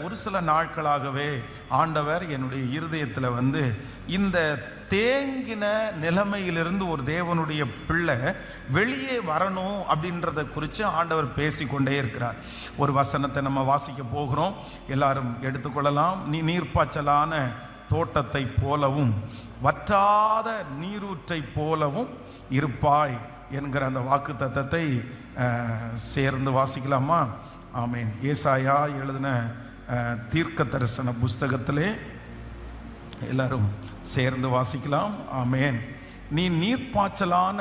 ஒரு சில நாட்களாகவே ஆண்டவர் என்னுடைய இருதயத்தில் இந்த தேங்கின நிலைமையிலிருந்து ஒரு தேவனுடைய பிள்ளை வெளியே வரணும் அப்படின்றத குறித்து ஆண்டவர் பேசிக்கொண்டே இருக்கிறார். ஒரு வசனத்தை நம்ம வாசிக்க போகிறோம், எல்லாரும் எடுத்துக்கொள்ளலாம். நீர்ப்பாய்ச்சலான தோட்டத்தை போலவும் வற்றாத நீரூற்றை போலவும் இருப்பாய் என்கிற அந்த வாக்கு தத்தத்தை சேர்ந்து வாசிக்கலாமா? ஆமேன். ஏசாயா எழுதின தீர்க்க தரிசன புஸ்தகத்திலே எல்லாரும் சேர்ந்து வாசிக்கலாம். ஆமேன். நீ நீர்ப்பாய்ச்சலான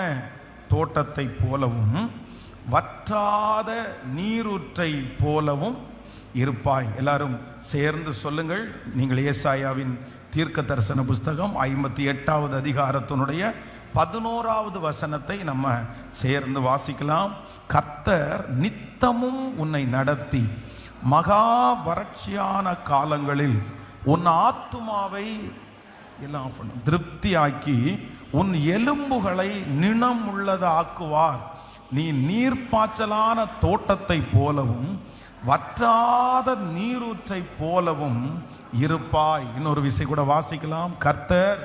தோட்டத்தை போலவும் வற்றாத நீரூற்றை போலவும் இருப்பாய். எல்லாரும் சேர்ந்து சொல்லுங்கள். நீங்கள் ஏசாயாவின் தீர்க்க தரிசன புஸ்தகம் 58வது அதிகாரத்தினுடைய 11வது வசனத்தை நம்ம சேர்ந்து வாசிக்கலாம். கர்த்தர் நித்தமும் உன்னை நடத்தி மகா வறட்சியான காலங்களில் உன் ஆத்துமாவை எல்லாம் திருப்தியாக்கி உன் எலும்புகளை நிணம் உள்ளதாக்குவார். நீ நீர்ப்பாய்ச்சலான தோட்டத்தை போலவும் வற்றாத நீரூற்றை போலவும் இருப்பாய். இன்னொரு விஷயம் கூட வாசிக்கலாம். கர்த்தர்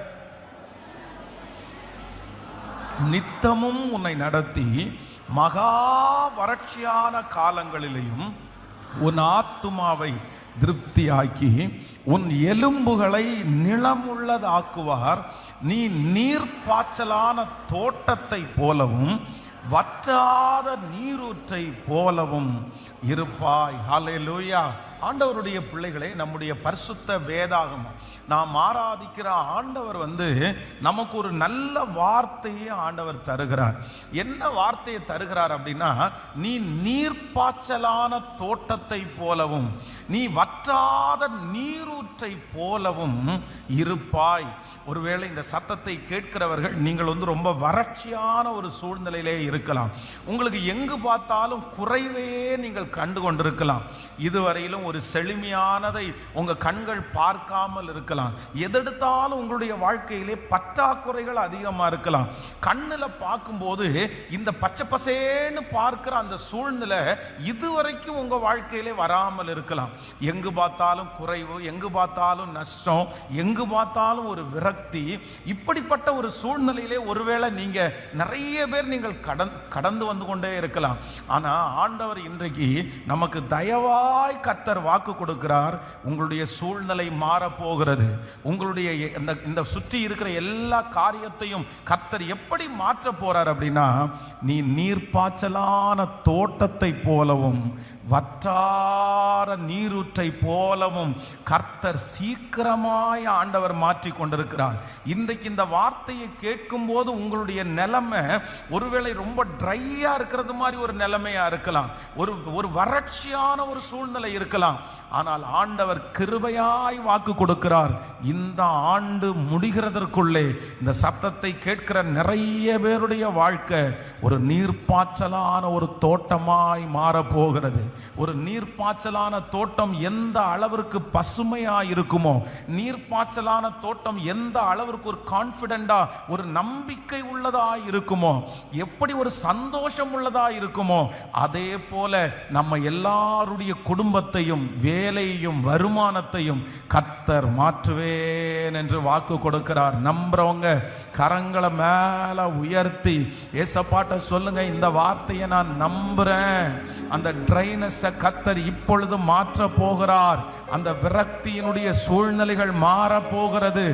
நித்தமும் உன்னை நடத்தி மகா வறட்சியான காலங்களிலேயும் உன் ஆத்துமாவை திருப்தியாக்கி உன் எலும்புகளை நிலமுள்ளதாக்குவார். நீ நீர்ப்பாய்ச்சலான தோட்டத்தை போலவும் வற்றாத நீரூற்றை போலவும் இருப்பாய். ஹல்லேலூயா. ஆண்டவருடைய பிள்ளைகளே, நம்முடைய பரிசுத்த வேதாகமம், நாம் ஆராதிக்கிற ஆண்டவர் நமக்கு ஒரு நல்ல வார்த்தையை ஆண்டவர் தருகிறார். என்ன வார்த்தையை தருகிறார் அப்படின்னா, நீ நீர்ப்பாய்ச்சலான தோட்டத்தை போலவும் நீ வற்றாத நீரூற்றை போலவும் இருப்பாய். ஒருவேளை இந்த சத்தத்தை கேட்கிறவர்கள் நீங்கள் ரொம்ப வறட்சியான ஒரு சூழ்நிலையிலே இருக்கலாம். உங்களுக்கு எங்கு பார்த்தாலும் குறைவே நீங்கள் கண்டு கொண்டிருக்கலாம். இதுவரையிலும் ஒரு செழுமையானதை உங்க கண்கள் பார்க்காமல் இருக்கலாம். எதெடுத்தாலும் உங்களுடைய வாழ்க்கையிலே பற்றாக்குறைகள் அதிகமா இருக்கலாம். கண்ணுல பார்க்கும்போது இந்த பச்சை பசேன்னு பார்க்கிற அந்த சூழ்நிலை இதுவரைக்கும் உங்க வாழ்க்கையிலே வராமல் இருக்கலாம். எங்கு பார்த்தாலும் குறைவு, எங்கு பார்த்தாலும் நஷ்டம், எங்கு பார்த்தாலும் ஒரு விரக்தி. இப்படிப்பட்ட ஒரு சூழ்நிலையிலே ஒருவேளை நீங்க நிறைய பேர் நீங்கள் கடந்து வந்து கொண்டே இருக்கலாம். ஆனா ஆண்டவர் இன்றைக்கு நமக்கு தயவாய் கர்த்தர் வாக்கு கொடுக்கிறார். உங்களுடைய சூழ்நிலை மாறப்போகிறது. உங்களுடைய இந்த சுற்றி இருக்கிற எல்லா காரியத்தையும் கர்த்தர் எப்படி மாற்ற போறார் அப்படின்னா, நீ நீர்ப்பாய்ச்சலான தோட்டத்தை போலவும் வற்றாத நீரூற்றை போலவும் கர்த்தர் சீக்கிரமாய் ஆண்டவர் மாற்றி கொண்டிருக்கிறார். இன்றைக்கு இந்த வார்த்தையை கேட்கும் போது உங்களுடைய நிலைமை ஒருவேளை ரொம்ப ட்ரையா இருக்கிறது மாதிரி ஒரு நிலைமையா இருக்கலாம். ஒரு வறட்சியான ஒரு சூழ்நிலை இருக்கலாம். ஆனால் ஆண்டவர் கிருபையாய் வாக்கு கொடுக்கிறார். இந்த ஆண்டு முடிகிறதற்குள்ளே இந்த சத்தத்தை கேட்கிற நிறைய பேருடைய வாழ்க்கை ஒரு நீர்ப்பாய்ச்சலான ஒரு தோட்டமாய் மாறப்போகிறது. ஒரு நீர்ப்பாய்ச்சலான தோட்டம் எந்த அளவிற்கு பசுமையா இருக்குமோ, நீர்ப்பாய்ச்சலான தோட்டம் எந்த அளவிற்கு ஒரு கான்பிடென்டா ஒரு நம்பிக்கை உள்ளதா இருக்குமோ, எப்படி ஒரு சந்தோஷம் உள்ளதா இருக்குமோ, அதே போல நம்ம எல்லாருடைய குடும்பத்தையும் வேலையையும் வருமானத்தையும் கர்த்தர் மாற்றுவேன் என்று வாக்கு கொடுக்கிறார். நம்புறவங்க கரங்களை மேல உயர்த்தி ஏசப்பாட்ட சொல்லுங்க, இந்த வார்த்தையை நான் நம்புறேன். அந்த ட்ரைனஸை கர்த்தர் இப்பொழுது மாற்ற போகிறார். அந்த விரக்தியினுடைய சூழ்நிலைகள் மாற போகிறது.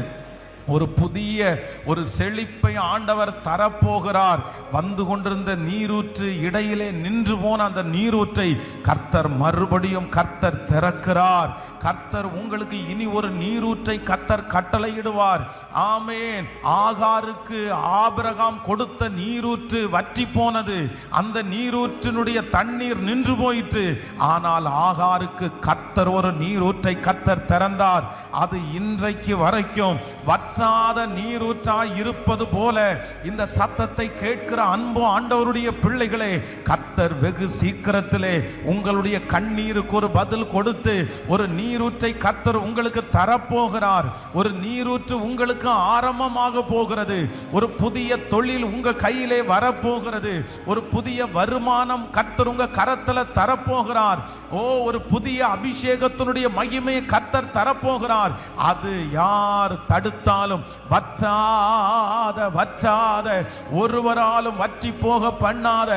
ஒரு புதிய ஒரு செழிப்பை ஆண்டவர் தரப்போகிறார். வந்து கொண்டிருந்த நீரூற்று இடையிலே நின்று போன அந்த நீரூற்றை கர்த்தர் மறுபடியும் கர்த்தர் திறக்கிறார். கர்த்தர் உங்களுக்கு இனி ஒரு நீரூற்றை கர்த்தர் கட்டளையிடுவார். ஆமேன். ஆகாருக்கு ஆபிரகாம் கொடுத்த நீரூற்று வற்றி போனது. அந்த நீரூற்றினுடைய தண்ணீர் நின்று போயிற்று. ஆனால் ஆகாருக்கு கர்த்தர் ஒரு நீரூற்றை கர்த்தர் திறந்தார். அது இன்றைக்கு வரைக்கும் வற்றாத நீரூற்றாய் இருப்பது போல இந்த சத்தத்தை கேட்கிற அன்பு ஆண்டவருடைய பிள்ளைகளே, கர்த்தர் வெகு சீக்கிரத்திலே உங்களுடைய கண்ணீருக்கு ஒரு பதில் கொடுத்து ஒரு நீரூற்றை கர்த்தர் உங்களுக்கு தரப்போகிறார். ஒரு நீரூற்று உங்களுக்கு ஆரம்பமாக போகிறது. ஒரு புதிய தொழில் உங்க கையிலே வரப்போகிறது. ஒரு புதிய வருமானம் கர்த்தர் உங்க கரத்துல தரப்போகிறார். ஒரு புதிய அபிஷேகத்தினுடைய மகிமையை கர்த்தர் தரப்போகிறார். அது யார் தடுத்தாலும் வற்றாத ஒருவராலும் வற்றி போக பண்ணாத,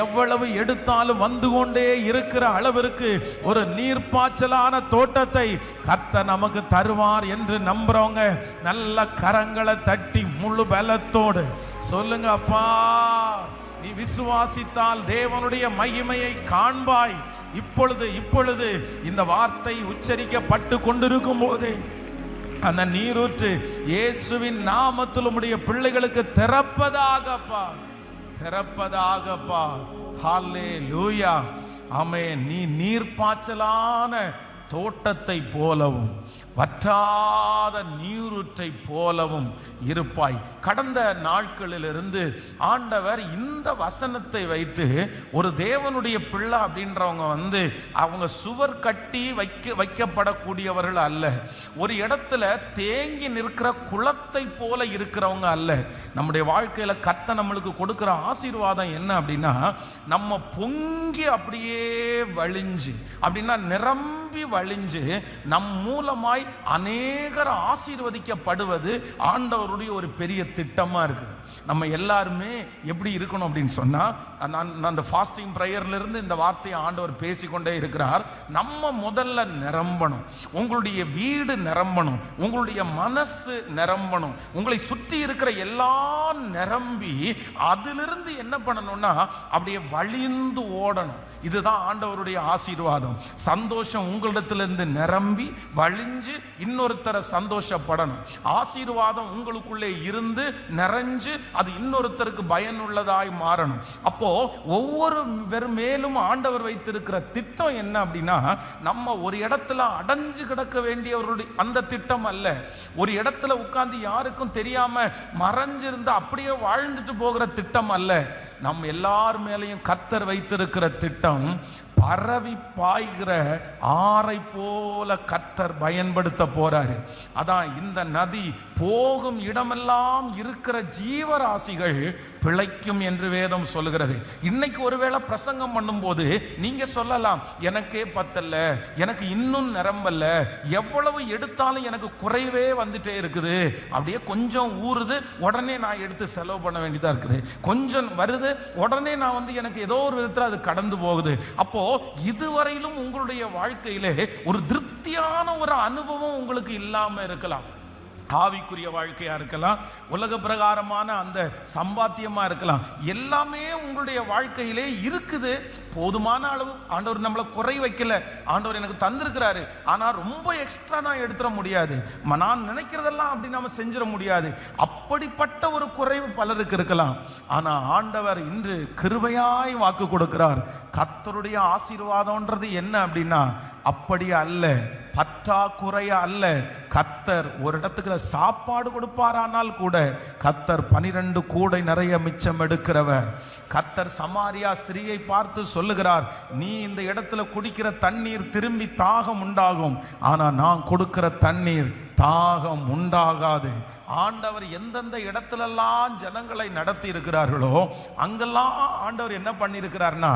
எவ்வளவு எடுத்தாலும் வந்து கொண்டே இருக்கிற அளவிற்கு ஒரு நீர்ப்பாய்ச்சலான தோட்டத்தை கர்த்தர் நமக்கு தருவார் என்று நம்புறவங்க நல்ல கரங்களை தட்டி முழு பலத்தோடு சொல்லுங்க, அப்பா நீ விசுவாசித்தால் தேவனுடைய மகிமையை காண்பாய். இப்பொழுது இந்த வார்த்தை உச்சரிக்கப்பட்டு கொண்டிருக்கும் போதே அந்த நீரூற்று இயேசுவின் நாமத்தில் உம்முடைய பிள்ளைகளுக்கு திறப்பதாகப்பா. ஹல்லேலூயா, ஆமென். நீ நீர்ப்பாய்ச்சலான தோட்டத்தை போலவும் வற்றாத நீரூற்றை போலவும் இருப்பாய். கடந்த நாட்களிலிருந்து ஆண்டவர் இந்த வசனத்தை வைத்து ஒரு தேவனுடைய பிள்ளை அப்படின்றவங்க அவங்க சுவர் கட்டி வைக்கப்படக்கூடியவர்கள் அல்ல. ஒரு இடத்துல தேங்கி நிற்கிற குளத்தை போல இருக்கிறவங்க அல்ல. நம்முடைய வாழ்க்கையில கர்த்தர் நம்மளுக்கு கொடுக்கிற ஆசீர்வாதம் என்ன அப்படின்னா, நம்ம பொங்கி அப்படியே வழிஞ்சு, அப்படின்னா நிரம்பி வழிஞ்சு நம் மூலமாய் அநேகர் ஆசீர்வதிக்கப்படுவது ஆண்டவருடைய ஒரு பெரிய திட்டமா இருக்கு. நம்ம எல்லாருமே எப்படி இருக்கணும் அப்படின்னு சொன்னா, நான் அந்த ஃபாஸ்டிங் பிரேயர்ல இருந்து இந்த வார்த்தையை ஆண்டவர் பேசிக்கொண்டே இருக்கிறார். நம்ம முதல்ல நிரம்பணும். உங்களுடைய வீடு நிரம்பணும், உங்களுடைய மனசு நிரம்பணும், உங்களை சுற்றி இருக்கிற எல்லாம் நிரம்பி அதிலிருந்து என்ன பண்ணணும்னா அப்படியே வழிந்து ஓடணும். இதுதான் ஆண்டவருடைய ஆசீர்வாதம். சந்தோஷம் உங்களிடத்திலிருந்து நிரம்பி வழிஞ்சு இன்னொருத்தரை சந்தோஷப்படணும். ஆசீர்வாதம் உங்களுக்குள்ளே இருந்து நிறைஞ்சு அது இன்னொருத்தருக்கு பயனுள்ளதாய் மாறணும். அப்போ ஒவ்வொரு மேலும் ஆண்டவர் வைத்திருக்கிற திட்டம் என்ன அப்படின்னா, நம்ம ஒரு இடத்துல அடைஞ்சு கிடக்க வேண்டியவருடைய அந்த திட்டம் அல்ல. ஒரு இடத்துல உட்கார்ந்து யாருக்கும் தெரியாம மறைஞ்சிருந்து அப்படியே வாழ்ந்துட்டு போகிற திட்டம் அல்ல. நம்ம எல்லார் மேலையும் கர்த்தர் வைத்திருக்கிற திட்டம் பரவி பாய்கிற ஆறை போல கர்த்தர் பயன்படுத்த போறாரு. அதான் இந்த நதி போகும் இடமெல்லாம் இருக்கிற ஜீவராசிகள் பிழைக்கும் என்று வேதம் சொல்லுகிறது. இன்னைக்கு ஒருவேளை பிரசங்கம் பண்ணும்போது நீங்க சொல்லலாம், எனக்கே பத்தல்ல, எனக்கு இன்னும் நிரம்பல்ல, எவ்வளவு எடுத்தாலும் எனக்கு குறைவே வந்துட்டே இருக்குது, அப்படியே கொஞ்சம் ஊறுது உடனே நான் எடுத்து செலவு பண்ண வேண்டியதா இருக்குது, கொஞ்சம் வருது உடனே நான் எனக்கு ஏதோ ஒரு விதத்தில் அது கடந்து போகுது. அப்போ இதுவரையிலும் உங்களுடைய வாழ்க்கையிலே ஒரு திருப்தியான ஒரு அனுபவம் உங்களுக்கு இல்லாம இருக்கலாம். ஆவிக்குரிய வாழ்க்கையா இருக்கலாம், உலக பிரகாரமான அந்த சம்பாத்தியமா இருக்கலாம். எல்லாமே உங்களுடைய வாழ்க்கையிலே இருக்குது. போதுமான அளவு ஆண்டவர் நம்மளை குறை வைக்கல, ஆண்டவர் எனக்கு தந்திருக்கிறாரு. ஆனா ரொம்ப எக்ஸ்ட்ரா நான் எடுத்துட முடியாது, நான் நினைக்கிறதெல்லாம் அப்படி நம்ம செஞ்சிட முடியாது. அப்படிப்பட்ட ஒரு குறைவு பலருக்கு இருக்கலாம். ஆனா ஆண்டவர் இன்று கிருபையாய் வாக்கு கொடுக்கிறார். கர்த்தருடைய ஆசீர்வாதம்ன்றது என்ன அப்படின்னா, அப்படி அல்ல, பற்றாக்குறையா அல்ல. கர்த்தர் ஒரு இடத்துக்கு சாப்பாடு கொடுப்பாரானால் கூட கர்த்தர் 12 கூடை நிறைய மிச்சம் எடுக்கிறவர். கர்த்தர் சமாரியா ஸ்திரியை பார்த்து சொல்லுகிறார், நீ இந்த இடத்துல குடிக்கிற தண்ணீர் திரும்பி தாகம் உண்டாகும், ஆனா நான் கொடுக்கிற தண்ணீர் தாகம் உண்டாகாது. ஆண்டவர் எந்தெந்த இடத்துலெல்லாம் ஜனங்களை நடத்தி இருக்கிறார்களோ அங்கெல்லாம் ஆண்டவர் என்ன பண்ணியிருக்கிறார்னா,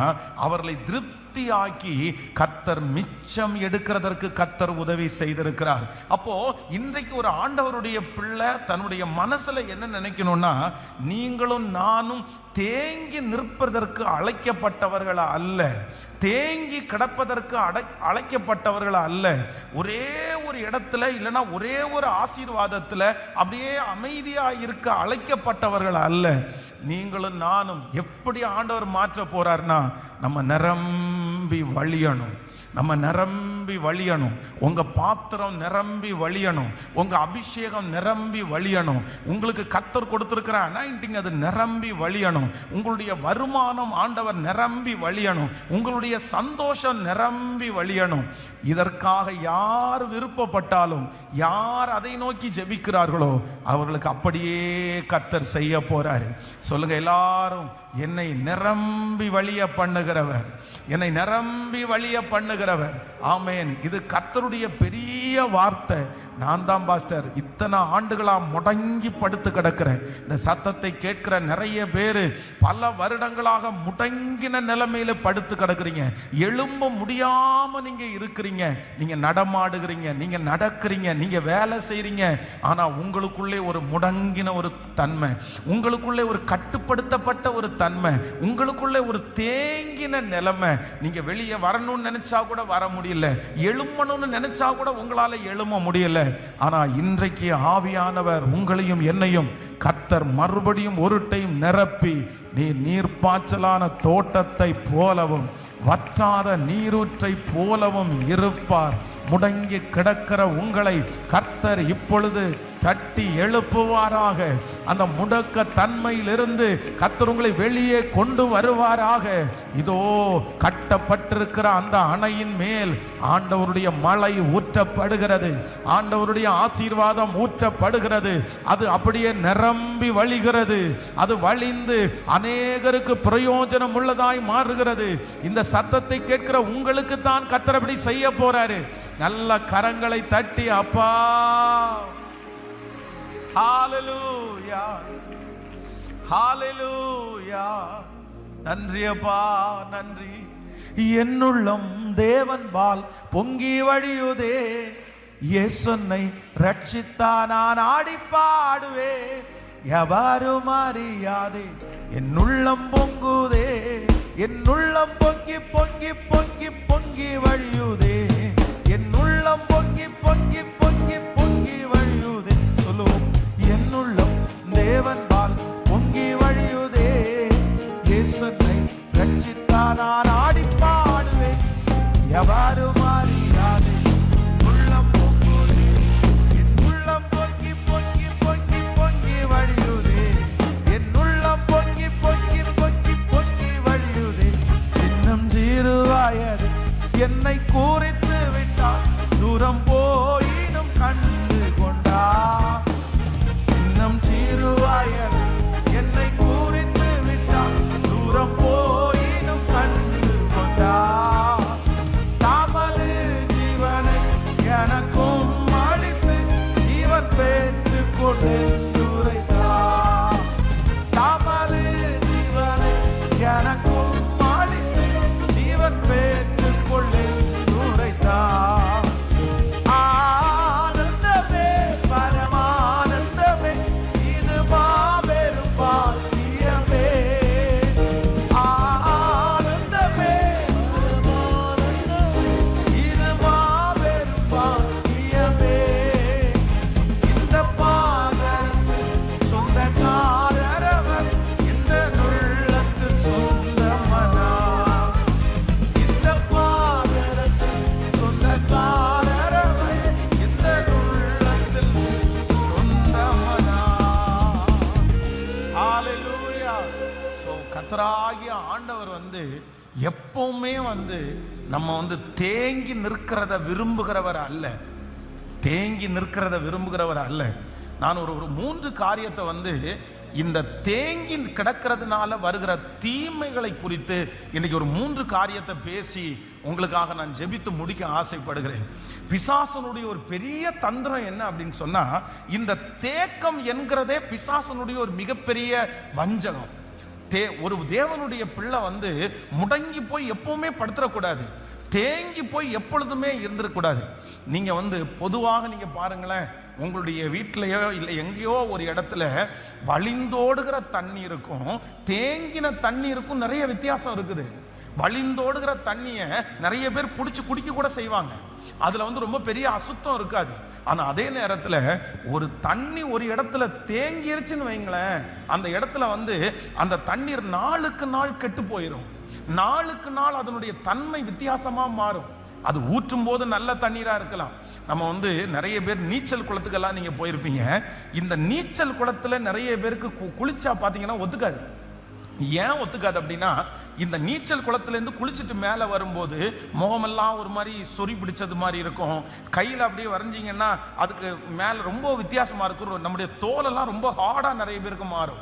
அவர்களை திருப்தியாக்கி கர்த்தர் மிச்சம் எடுக்கிறதற்கு கர்த்தர் உதவி செய்திருக்கிறார். அப்போ இன்றைக்கு ஒரு ஆண்டவருடைய பிள்ளை தன்னுடைய மனசுல என்ன நினைக்கணும்னா, நீங்களும் நானும் தேங்கி நிற்பதற்கு அழைக்கப்பட்டவர்களா அல்ல, தேங்கி கிடப்பதற்கு அழைக்கப்பட்டவர்கள் அல்ல. ஒரே ஒரு இடத்துல இல்லைன்னா ஒரே ஒரு ஆசீர்வாதத்தில் அப்படியே அமைதியா இருக்க அழைக்கப்பட்டவர்கள் அல்ல. நீங்களும் நானும் எப்படி ஆண்டவர் மாற்ற போறார்னா, நம்ம நிரம்பி வழியணும். நம்ம நிரம்பி வழியணும். உங்க பாத்திரம் நிரம்பி வழியணும். உங்க அபிஷேகம் நிரம்பி வழியணும். உங்களுக்கு கர்த்தர் கொடுத்திருக்கிற அனாயிண்டிங் அது நிரம்பி வழியணும். உங்களுடைய வருமானம் ஆண்டவர் நிரம்பி வழியணும். உங்களுடைய சந்தோஷம் நிரம்பி வழியணும். இதற்காக யார் விருப்பப்பட்டாலும், யார் அதை நோக்கி ஜெபிக்கிறார்களோ அவர்களுக்கு அப்படியே கர்த்தர் செய்ய போறாரு. சொல்லுங்க எல்லாரும், என்னை நிரம்பி வழிய பண்ணுகிறவர், என்னை நிரம்பி வழிய பண்ணுகிறவர். ஆமேன். இது கர்த்தருடைய பெரிய வார்த்தை. நான் தான் பாஸ்டர் இத்தனை ஆண்டுகளா முடங்கி படுத்து கிடக்கிறேன். இந்த சத்தத்தை கேட்கிற நிறைய பேர் பல வருடங்களாக முடங்கின நிலைமையில படுத்து கிடக்குறீங்க. எழும்ப முடியாம நீங்க இருக்கிறீங்க. நீங்க நடமாடுகிறீங்க, நீங்க நடக்கிறீங்க, நீங்க வேலை செய்றீங்க. ஆனா உங்களுக்குள்ளே ஒரு முடங்கின ஒரு தன்மை, உங்களுக்குள்ளே ஒரு கட்டுப்படுத்தப்பட்ட ஒரு தன்மை, உங்களுக்குள்ளே ஒரு தேங்கின நிலைமை. நீங்க வெளியே வரணும்னு நினைச்சா கூட வர முடியல, எழும்பணும்னு நினைச்சா கூட உங்களால எழும்ப முடியல. ஆனா இன்றைக்கு ஆவியானவர் உங்களையும் என்னையும் கர்த்தர் மறுபடியும் ஒரு டைம் நிரப்பி, நீ நீர்ப்பாய்ச்சலான தோட்டத்தை போலவும் வற்றாத நீரூற்றை போலவும் இருப்பார். முடங்கி கிடக்கிற உங்களை கர்த்தர் இப்பொழுது தட்டி எழுப்புவாராக. அந்த முடக்க தன்மையிலிருந்து கர்த்தர் உங்களை வெளியே கொண்டு வருவாராக. இதோ கட்டப்பட்டிருக்கிற அந்த அணையின் மேல் ஆண்டவருடைய மழை ஊற்றப்படுகிறது, ஆண்டவருடைய ஆசீர்வாதம் ஊற்றப்படுகிறது. அது அப்படியே நிரம்பி வழிகிறது. அது வழிந்து அநேகருக்கு பிரயோஜனம் உள்ளதாய் மாறுகிறது. இந்த சத்தத்தை கேட்கிற உங்களுக்கு தான் கர்த்தர் அப்படி செய்ய போறாரு. நல்ல கரங்களை தட்டி அப்பா, ஹalleluya, ஹalleluya, நன்றி அப்பா, நன்றி. என்னுள்ளம் தேவன்பால் பொங்கி வழியுதே, இயேசுனை ரட்சித்தா நான் ஆடி பாடுவே. எவரும் அறியாதே என்னுள்ளம் பொங்குதே, என்னுள்ளம் பொங்கி பொங்கி பொங்கி பொங்கி வழியுதே, என்னுள்ளம் பொங்கி பொங்கி பொங்கி பொங்கி வழியுதே. சொல்லுவோம், என்னுள்ளம் தேவன்பால் பொங்கி வழியுதே, இயேசுனை ரட்சித்தா நான் ஆடி பாடுவேன். எவரும் அறியாதே உள்ளம் பொங்குதே, என் உள்ளம் பொங்கி பொங்கி பொங்கி பொங்கி வழியுதே, என் உள்ளம் பொங்கி பொங்கி பொங்கி பொங்கி வழியுதே. சின்னம் சிறுவாயது என்னை குறித்து விட்டார், தூரம் போயினும் கண்டு கொண்டா. இன்னும் சிறுவாயது என்னை குறித்து விட்டார், தூரம் போயினும் கண்டு கொண்டா. தாமது ஜீவனை எனக்கும் அளித்து ஜீவன் பெற்றுக் கொண்டு உரைத்தார். தாமது ஜீவனை எனக்கும் அளித்து ஜீவன் பெற்றுக் கொண்டு உரைத்தார். ஆனந்தமே பரமானந்தமே, இது மாபெரும் பாக்கியமே. ஆனந்தமே பரமானந்தமே, இது மாபெரும் பாக்கியமே. இந்த பாதரத்து சொந்தக்காரரவர், இந்த உள்ளத்தில் சொந்தமனா. இந்த பாதரத்து சொந்தக்காரரவர், இந்த உள்ளத்தில் சொந்தமனா. ஹalleluya. சோ கர்த்தராகிய ஆண்டவர் எப்பவுமே நம்ம தேங்கி நிற்கிறத விரும்புகிறவர் அல்ல, தேங்கி நிற்கிறத விரும்புகிறவர் அல்ல. நான் ஒரு 3 காரியத்தை இந்த தேங்கி கிடக்கிறதுனால வருகிற தீமைகளை குறித்து இன்னைக்கு ஒரு 3 காரியத்தை பேசி உங்களுக்காக நான் ஜெபித்து முடிக்க ஆசைப்படுகிறேன். பிசாசனுடைய ஒரு பெரிய தந்திரம் என்ன அப்படின்னு சொன்னா, இந்த தேக்கம் என்கிறதே பிசாசனுடைய ஒரு மிகப்பெரிய வஞ்சகம். ஒரு தேவனுடைய பிள்ளை முடங்கி போய் எப்பவுமே படுத்துறக்கூடாது, தேங்கி போய் எப்பொழுதுமே இருந்துடக்கூடாது. நீங்க பொதுவாக நீங்க பாருங்களேன், உங்களுடைய வீட்டிலையோ இல்லை எங்கேயோ ஒரு இடத்துல வழிந்தோடுகிற தண்ணீருக்கும் தேங்கின தண்ணீருக்கும் நிறைய வித்தியாசம் இருக்குது. வழிந்தோடுகிற தண்ணியை நிறைய பேர் பிடிச்சி குடிக்க கூட செய்வாங்க, அதுல ரொம்ப பெரிய அசுத்தம் இருக்காது. ஆனா அதே நேரத்துல ஒரு தண்ணி ஒரு இடத்துல தேங்கிருச்சுன்னு வைங்களேன், அந்த இடத்துல அந்த தண்ணீர் நாளுக்கு நாள் கெட்டு போயிடும், நாளுக்கு நாள் அதனுடைய தன்மை வித்தியாசமா மாறும். அது ஊற்றும் போது நல்ல தண்ணீராக இருக்கலாம். நம்ம வந்து நிறைய பேர் நீச்சல் குளத்துக்கெல்லாம் நீங்கள் போயிருப்பீங்க. இந்த நீச்சல் குளத்தில் நிறைய பேருக்கு குளிச்சா பார்த்தீங்கன்னா ஒத்துக்காது. ஏன் ஒத்துக்காது அப்படின்னா, இந்த நீச்சல் குளத்துலேருந்து குளிச்சுட்டு மேலே வரும்போது முகமெல்லாம் ஒரு மாதிரி சொறி பிடிச்சது மாதிரி இருக்கும். கையில் அப்படியே வரைஞ்சிங்கன்னா அதுக்கு மேலே ரொம்ப வித்தியாசமாக இருக்கும். நம்முடைய தோலெல்லாம் ரொம்ப ஹார்டாக நிறைய பேருக்கு மாறும்.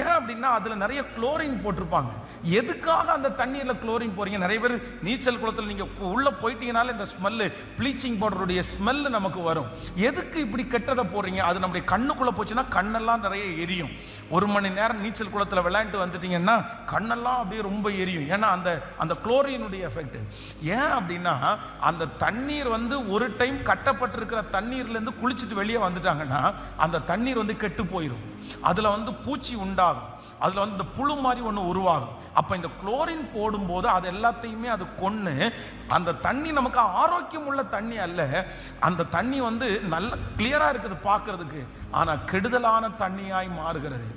ஏன் அப்படின்னா அதில் நிறைய குளோரின் போட்டிருப்பாங்க. எதுக்காக அந்த தண்ணீரில் குளோரின் போகிறீங்க? நிறைய பேர் நீச்சல் குளத்தில் நீங்கள் உள்ளே போயிட்டீங்கனால இந்த ஸ்மெல்லு, ப்ளீச்சிங் பவுடருடைய ஸ்மெல்லு நமக்கு வரும். எதுக்கு இப்படி கெட்டதை போடுறீங்க? அது நம்முடைய கண்ணுக்குள்ளே போச்சுன்னா கண்ணெல்லாம் நிறைய எரியும். 1 மணி நேரம் நீச்சல் குளத்தில் விளையாண்டு வந்துட்டீங்கன்னா கண்ணெல்லாம் அப்படியே ரொம்ப எரியும். ஏன்னா அந்த குளோரினுடைய எஃபெக்ட். ஏன் அப்படின்னா அந்த தண்ணீர் வந்து ஒரு டைம் கட்டப்பட்டிருக்கிற தண்ணீர்லேருந்து குளிச்சுட்டு வெளியே வந்துட்டாங்கன்னா அந்த தண்ணீர் வந்து கெட்டு போயிடும். அதில் வந்து பூச்சி உண்டாகும். அதில் வந்து இந்த புழு மாதிரி ஒன்று உருவாகும். அப்போ இந்த குளோரின் போடும்போது அது எல்லாத்தையுமே அது கொன்று அந்த தண்ணி நமக்கு ஆரோக்கியம் உள்ள தண்ணி அல்ல. அந்த தண்ணி வந்து நல்ல கிளியராக இருக்குது பார்க்கறதுக்கு, ஆனால் கெடுதலான தண்ணியாய் மாறுகிறது.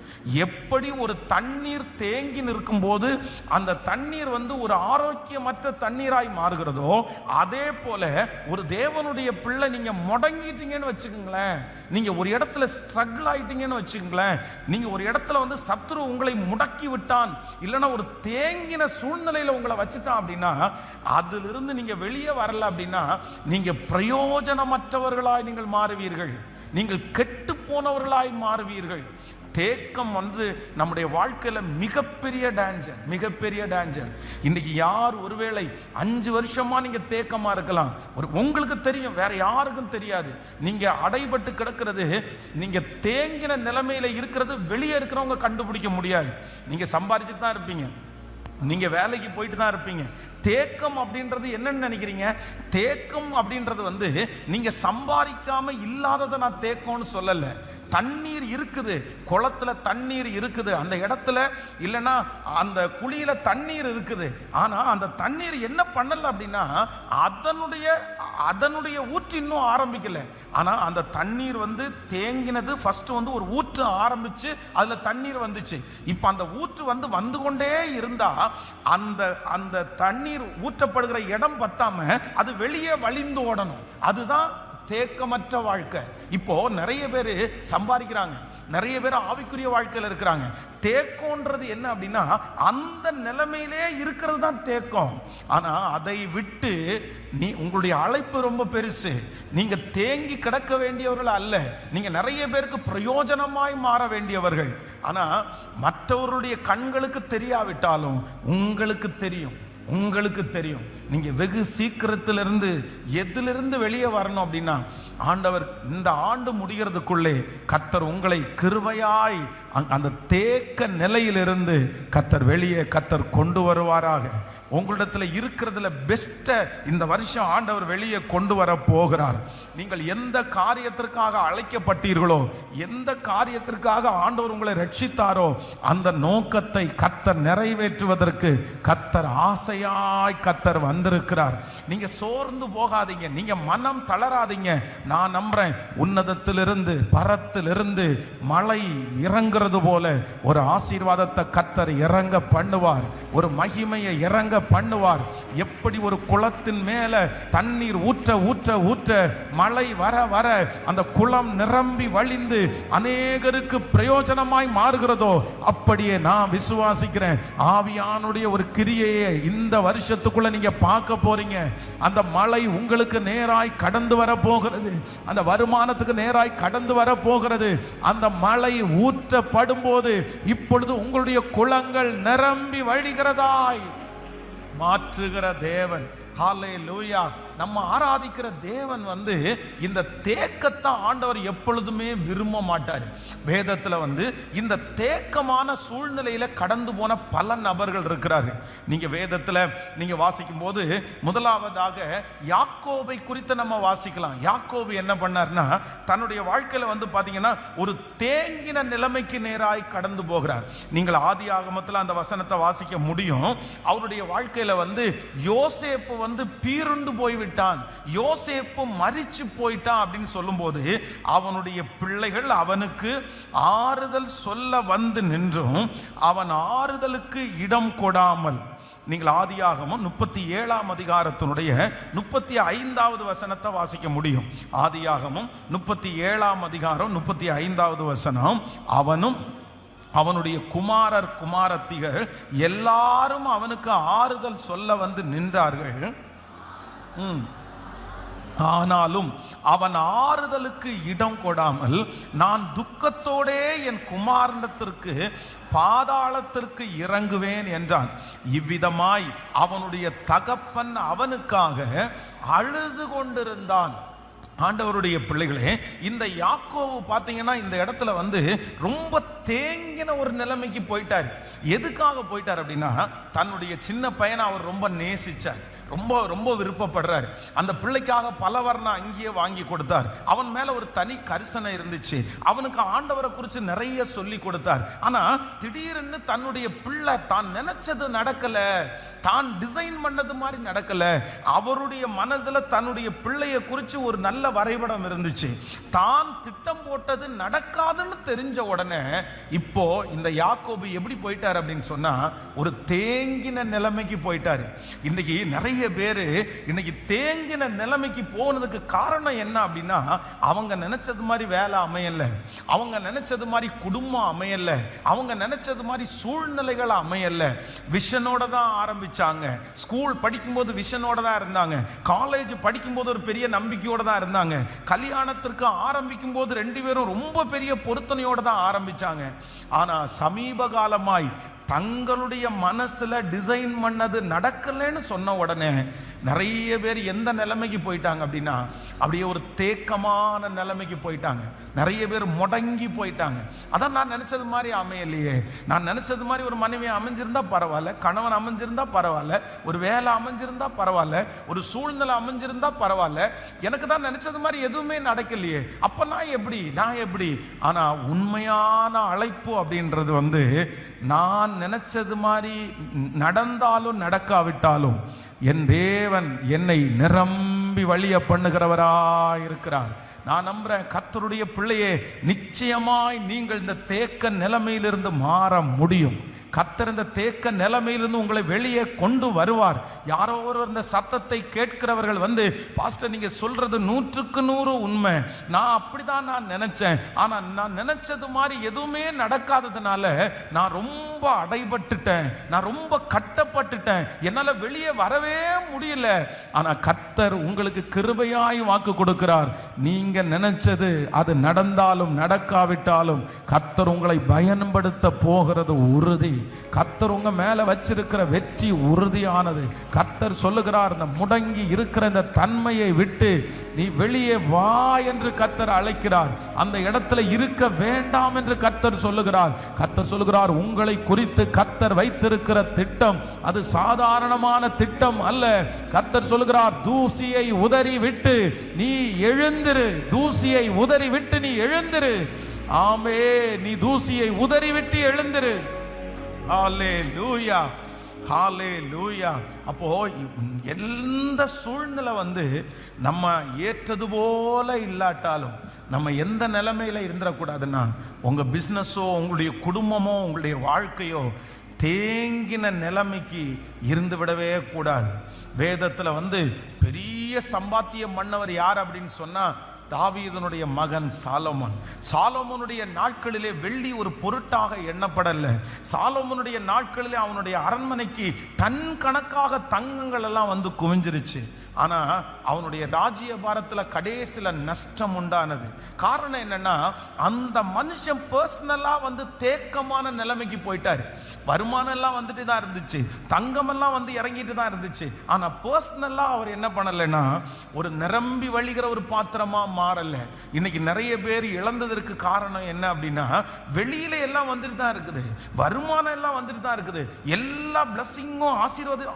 எப்படி ஒரு தண்ணீர் தேங்கி நிற்கும் போது அந்த தண்ணீர் வந்து ஒரு ஆரோக்கியமற்ற தண்ணீராய் மாறுகிறதோ, அதே போல ஒரு தேவனுடைய பிள்ளை நீங்க முடங்கிட்டீங்கன்னு வச்சுக்கோங்களேன், நீங்க ஒரு இடத்துல ஸ்ட்ரகிள் ஆயிட்டீங்கன்னு வச்சுக்கோங்களேன், நீங்க ஒரு இடத்துல வந்து சத்துரு உங்களை முடக்கி விட்டான், இல்லைன்னா ஒரு தேங்கின சூழ்நிலையில உங்களை வச்சுட்டான் அப்படின்னா, அதிலிருந்து நீங்க வெளியே வரல அப்படின்னா நீங்க பிரயோஜனமற்றவர்களாய் நீங்கள் மாறுவீர்கள். நீங்கள் கெட்டு போனவர்களாய் மாறுவீர்கள். தேக்கம் வந்து நம்முடைய வாழ்க்கையில் மிகப்பெரிய டேஞ்சர், மிகப்பெரிய டேஞ்சர். இன்னைக்கு யார் ஒருவேளை 5 வருஷமா நீங்க தேக்கமா இருக்கலாம், உங்களுக்கு தெரியும், வேற யாருக்கும் தெரியாது. நீங்க அடைபட்டு கிடக்கிறது, நீங்க தேங்கின நிலைமையில இருக்கிறது வெளியே இருக்கிறவங்க கண்டுபிடிக்க முடியாது. நீங்க சம்பாதிச்சுட்டு தான் இருப்பீங்க, நீங்க வேலைக்கு போயிட்டு தான் இருப்பீங்க. தேக்கம் அப்படின்றது என்னன்னு நினைக்கிறீங்க? தேக்கம் அப்படின்றது வந்து நீங்க சம்பாதிக்காம இல்லாததை நான் தேக்கம்னு சொல்லல. தண்ணீர் இருக்குது, குளத்துல தண்ணீர் இருக்குது, அந்த இடத்துல இல்லைன்னா அந்த குழியில தண்ணீர் இருக்குது. ஆனா அந்த தண்ணீர் என்ன பண்ணல அப்படின்னா அதனுடைய ஊற்று இன்னும் ஆரம்பிக்கல. ஆனா அந்த தண்ணீர் வந்து தேங்கினது ஃபர்ஸ்ட் வந்து ஒரு ஊற்று ஆரம்பிச்சு அதுல தண்ணீர் வந்துச்சு. இப்ப அந்த ஊற்று வந்து கொண்டே இருந்தா அந்த தண்ணீர் ஊற்றப்படுகிற இடம் பத்தாம அது வெளியே வழிந்து ஓடணும். அதுதான் தேக்கமற்ற வாழ்க்கை. இப்போ நிறைய பேர் சம்பாதிக்கிறாங்க, நிறைய பேர் ஆவிக்குரிய வாழ்க்கையில் இருக்கிறாங்க. தேக்கம்ன்றது என்ன அப்படின்னா அந்த நிலைமையிலே இருக்கிறது தான் தேக்கம். ஆனா அதை விட்டு உங்களுடைய அழைப்பு ரொம்ப பெருசு. நீங்க தேங்கி கிடக்க வேண்டியவர்கள் அல்ல, நீங்க நிறைய பேருக்கு பிரயோஜனமாய் மாற வேண்டியவர்கள். ஆனா மற்றவருடைய கண்களுக்கு தெரியாவிட்டாலும் உங்களுக்கு தெரியும், உங்களுக்கு தெரியும். நீங்க வெகு சீக்கிரத்திலிருந்து எதிலிருந்து வெளியே வரணும் அப்படின்னா, ஆண்டவர் இந்த ஆண்டு முடிகிறதுக்குள்ளே கர்த்தர் உங்களை கிருபையாய் அந்த தேக்க நிலையிலிருந்து கர்த்தர் கொண்டு வருவாராக. உங்களிடத்துல இருக்கிறதுல பெஸ்ட்டை இந்த வருஷம் ஆண்டவர் வெளியே கொண்டு வர போகிறார். நீங்கள் எந்த காரியத்திற்காக அழைக்கப்பட்டீர்களோ, எந்த காரியத்திற்காக ஆண்டவர் உங்களை ரட்சித்தாரோ, அந்த நோக்கத்தை கர்த்தர் நிறைவேற்றுவதற்கு ஆசையாய் வந்திருக்கிறார். நீங்க சோர்ந்து போகாதீங்க, நீங்க மனம் தளராதீங்க. நான் நம்புறேன், உன்னதத்திலிருந்து பரத்திலிருந்து மழை இறங்குறது போல ஒரு ஆசீர்வாதத்தை கர்த்தர் இறங்க பண்ணுவார், ஒரு மகிமையை இறங்க பண்ணுவார். எப்படி ஒரு குளத்தின் மேல தண்ணீர் ஊற்ற ஊற்ற ஊற்ற மழை வர வர அந்த குளம் நிரம்பி வழிந்து அநேகருக்கு பிரயோஜனமாய் மாறுகிறதோ, அப்படியே நான் விசுவாசிக்கிறேன் ஆவியானுடைய ஒரு கிரியையை இந்த வருஷத்துக்குள்ள நீங்க பார்க்க போறீங்க. அந்த மழை உங்களுக்கு நேராய் கடந்து வர போகிறது, அந்த வருமானத்துக்கு நேராய் கடந்து வர போகிறது. அந்த மழை ஊற்றப்படும் போது இப்பொழுது உங்களுடைய குளங்கள் நிரம்பி வழிகிறதாய் மாற்றுகிற தேவன். ஹல்லேலூயா. நம்ம ஆராதிக்கிற தேவன் வந்து இந்த தேக்கத்தை ஆண்டவர் எப்பொழுதுமே விரும்ப மாட்டார். வேதத்தில் வந்து இந்த தேக்கமான சூழ்நிலையில கடந்து போன பல நபர்கள் இருக்கிறார்கள். நீங்க வேதத்தில் நீங்க வாசிக்கும் போது முதலாவதாக யாக்கோபை குறித்து நம்ம வாசிக்கலாம். யாக்கோபு என்ன பண்ணார்னா, தன்னுடைய வாழ்க்கையில வந்து பாத்தீங்கன்னா ஒரு தேங்கின நிலைமைக்கு நேராய் கடந்து போகிறார். நீங்கள் ஆதியாகமத்தில் அந்த வசனத்தை வாசிக்க முடியும். அவருடைய வாழ்க்கையில வந்து யோசேப்பு வந்து பீருண்டு போய்விட்டான், யோசேப்பு மரிச்சு போயிட்டான் அப்படின்னு சொல்லும்போது அவனுடைய பிள்ளைகள் அவனுக்கு ஆறுதல் சொல்ல வந்து நின்றும் அவன் ஆறுதலுக்கு இடம் கொடாமல் நீங்கள் ஆதியாகமம் 37ஆம் அதிகாரத்தினுடைய 35வது வசனத்தை வாசிக்க முடியும். ஆதியாகமம் 37ஆம் அதிகாரம் 35வது வசனம். அவனும் அவனுடைய குமாரர் குமாரத்திகள் எல்லாரும் அவனுக்கு ஆறுதல் சொல்ல வந்து நின்றார்கள். ஆனாலும் அவன் ஆறுதலுக்கு இடம் கொடாமல், நான் துக்கத்தோடே என் குமாரனத்திற்கு பாதாளத்திற்கு இறங்குவேன் என்றான். இவ்விதமாய் அவனுடைய தகப்பன் அவனுக்காக அழுது கொண்டிருந்தான். ஆண்டவருடைய பிள்ளைகளே, இந்த யாக்கோபு பார்த்தீங்கன்னா இந்த இடத்துல வந்து ரொம்ப தேங்கின ஒரு நிலைமைக்கு போயிட்டார். எதுக்காக போயிட்டார் அப்படின்னா, தன்னுடைய சின்ன பையனை அவர் ரொம்ப நேசிச்சார், ரொம்ப ரொம்ப விருப்பப்படுறார். அந்த பிள்ளைக்காக பல வர்ண அங்கேயே வாங்கி கொடுத்தார். அவன் மேல ஒரு தனி கரிசனை இருந்துச்சு. அவனுக்கு ஆண்டவரை குறித்து நிறைய சொல்லி கொடுத்தார். ஆனா திடீர்னு தன்னுடைய பிள்ளை தான் நினைச்சது நடக்கல, தான் டிசைன் பண்ணது மாதிரி நடக்கல. அவருடைய மனதுல தன்னுடைய பிள்ளைய குறித்து ஒரு நல்ல வரைபடம் இருந்துச்சு. தான் திட்டம் போட்டது நடக்காதுன்னு தெரிஞ்ச உடனே இப்போ இந்த யாக்கோபு எப்படி போயிட்டார் அப்படின்னு சொன்னா, ஒரு தேங்கின நிலைமைக்கு போயிட்டாரு. இன்னைக்கு நிறைய பேரு இன்னைக்கு தேங்கின நிலைமைக்கு போனதுக்கு காரணம் என்ன அப்படின்னா, அவங்க நினைச்சது மாதிரி வேலை அமையல, அவங்க நினைச்சது மாதிரி குடும்பம் அமையல, அவங்க நினைச்சது மாதிரி சூழ்நிலைகள் அமையல. விஷனோட தான் ஆரம்பிச்சாங்க. ஸ்கூல் படிக்கும்போது விஷனோட தான் இருந்தாங்க. காலேஜ் படிக்கும்போது ஒரு பெரிய நம்பிக்கையோட தான் இருந்தாங்க. கல்யாணத்திற்கு ஆரம்பிக்கும் போது ரெண்டு பேரும் ரொம்ப பெரிய பொருத்தனையோட தான் ஆரம்பிச்சாங்க. ஆனா சமீப காலமாய் தங்களுடைய மனசுல டிசைன் பண்ணது நடக்கலன்னு சொன்ன உடனே நிறைய பேர் எந்த நிலைமைக்கு போயிட்டாங்க அப்படின்னா, அப்படியே ஒரு தேக்கமான நிலைமைக்கு போயிட்டாங்க. நிறைய பேர் முடங்கி போயிட்டாங்க. அதான் நான் நினைச்சது மாதிரி அமையலையே, நான் நினைச்சது மாதிரி ஒரு மனைவி அமைஞ்சிருந்தா பரவாயில்ல, கணவன் அமைஞ்சிருந்தா பரவாயில்ல, ஒரு வேலை அமைஞ்சிருந்தா பரவாயில்ல, ஒரு சூழ்நிலை அமைஞ்சிருந்தா பரவாயில்ல, எனக்கு தான் நினைச்சது மாதிரி எதுவுமே நடக்கலையே, அப்ப நான் எப்படி? ஆனா உண்மையான அழைப்பு அப்படின்றது வந்து, நான் நினைச்சது மாதிரி நடந்தாலும் நடக்காவிட்டாலும் என் தேவன் என்னை நிரம்பி வழிய பண்ணுகிறவராயிருக்கிறார். நான் நம்புறேன் கர்த்தருடைய பிள்ளையே, நிச்சயமாய் நீங்கள் இந்த தேக்க நிலைமையிலிருந்து மாற முடியும். கர்த்தர் இந்த தேக்க நிலைமையிலிருந்து உங்களை வெளியே கொண்டு வருவார். யாரோ ஒருவர் இந்த சத்தத்தை கேட்கிறவர்கள் வந்து, பாஸ்டர் நீங்க சொல்றது 100க்கு 100 உண்மை, நான் அப்படிதான் நான் நினைச்சேன், ஆனா நான் நினைச்சது மாதிரி எதுவுமே நடக்காததுனால நான் ரொம்ப அடைபட்டுட்டேன், நான் ரொம்ப கட்டப்பட்டுட்டேன், என்னால வெளியே வரவே முடியல. ஆனா கர்த்தர் உங்களுக்கு கிருபையாய் வாக்கு கொடுக்கிறார். நீங்க நினைச்சது அது நடந்தாலும் நடக்காவிட்டாலும் கர்த்தர் உங்களை பயன்படுத்த போகிறது உறுதி. கர்த்தர் உங்க மேல வச்சிருக்கிற வெற்றி உறுதியானது. கர்த்தர் சொல்லுகிறார், இந்த முடங்கி இருக்கிற இந்த தன்மையை விட்டு நீ வெளியே வா என்று கர்த்தர் அழைக்கிறார். அந்த இடத்துல இருக்க வேண்டாம் என்று கர்த்தர் சொல்லுகிறார். கர்த்தர் சொல்லுகிறார், உங்களை குறித்து கர்த்தர் வைத்திருக்கிற திட்டம் அது சாதாரணமான திட்டம் அல்ல. கர்த்தர் சொல்லுகிறார், தூசியை உதறி விட்டு நீ எழுந்திரு, தூசியை உதறி விட்டு நீ எழுந்திரு. ஆமே, நீ தூசியை உதறி விட்டு எழுந்திரு. ஹல்லேலூயா, ஹல்லேலூயா. அப்போ எந்த சூழ்நிலை வந்து நம்ம ஏற்றது போல இல்லாட்டாலும், நம்ம எந்த நிலைமையில இருந்துடக்கூடாதுன்னா, உங்க பிசினஸோ உங்களுடைய குடும்பமோ உங்களுடைய வாழ்க்கையோ தேங்கின நிலைமைக்கு இருந்து விடவே கூடாது. வேதத்துல வந்து பெரிய சம்பாத்தியம் பண்ணவர் யார் அப்படின்னு சொன்னா, தாவீதனுடைய மகன் சாலோமோன். சாலோமோனுடைய நாட்களிலே வெள்ளி ஒரு பொருட்டாக எண்ணப்படல. சாலோமோனுடைய நாட்களிலே அவனுடைய அரண்மனைக்கு டன் கணக்காக தங்கங்கள் எல்லாம் வந்து குவிஞ்சிருச்சு. ஆனா அவனுடைய ராஜ்ய பாரத்தில் கடைசியில நஷ்டம் உண்டானது. காரணம் என்னன்னா, அந்த மனுஷன் பர்சனலா வந்து தேக்கமான நிலைமைக்கு போயிட்டாரு. வருமானம் எல்லாம் வந்துட்டு தான் இருந்துச்சு, தங்கம் எல்லாம் வந்து இறங்கிட்டு தான் இருந்துச்சு. ஆனா பர்சனலா அவர் என்ன பண்ணலைன்னா, ஒரு நிரம்பி வழிகிற ஒரு பாத்திரமா மாறல. இன்னைக்கு நிறைய பேர் இழந்ததற்கு காரணம் என்ன அப்படின்னா, வெளியில எல்லாம் வந்துட்டு தான் இருக்குது, வருமானம் எல்லாம் வந்துட்டு தான் இருக்குது, எல்லா பிளஸிங்கும்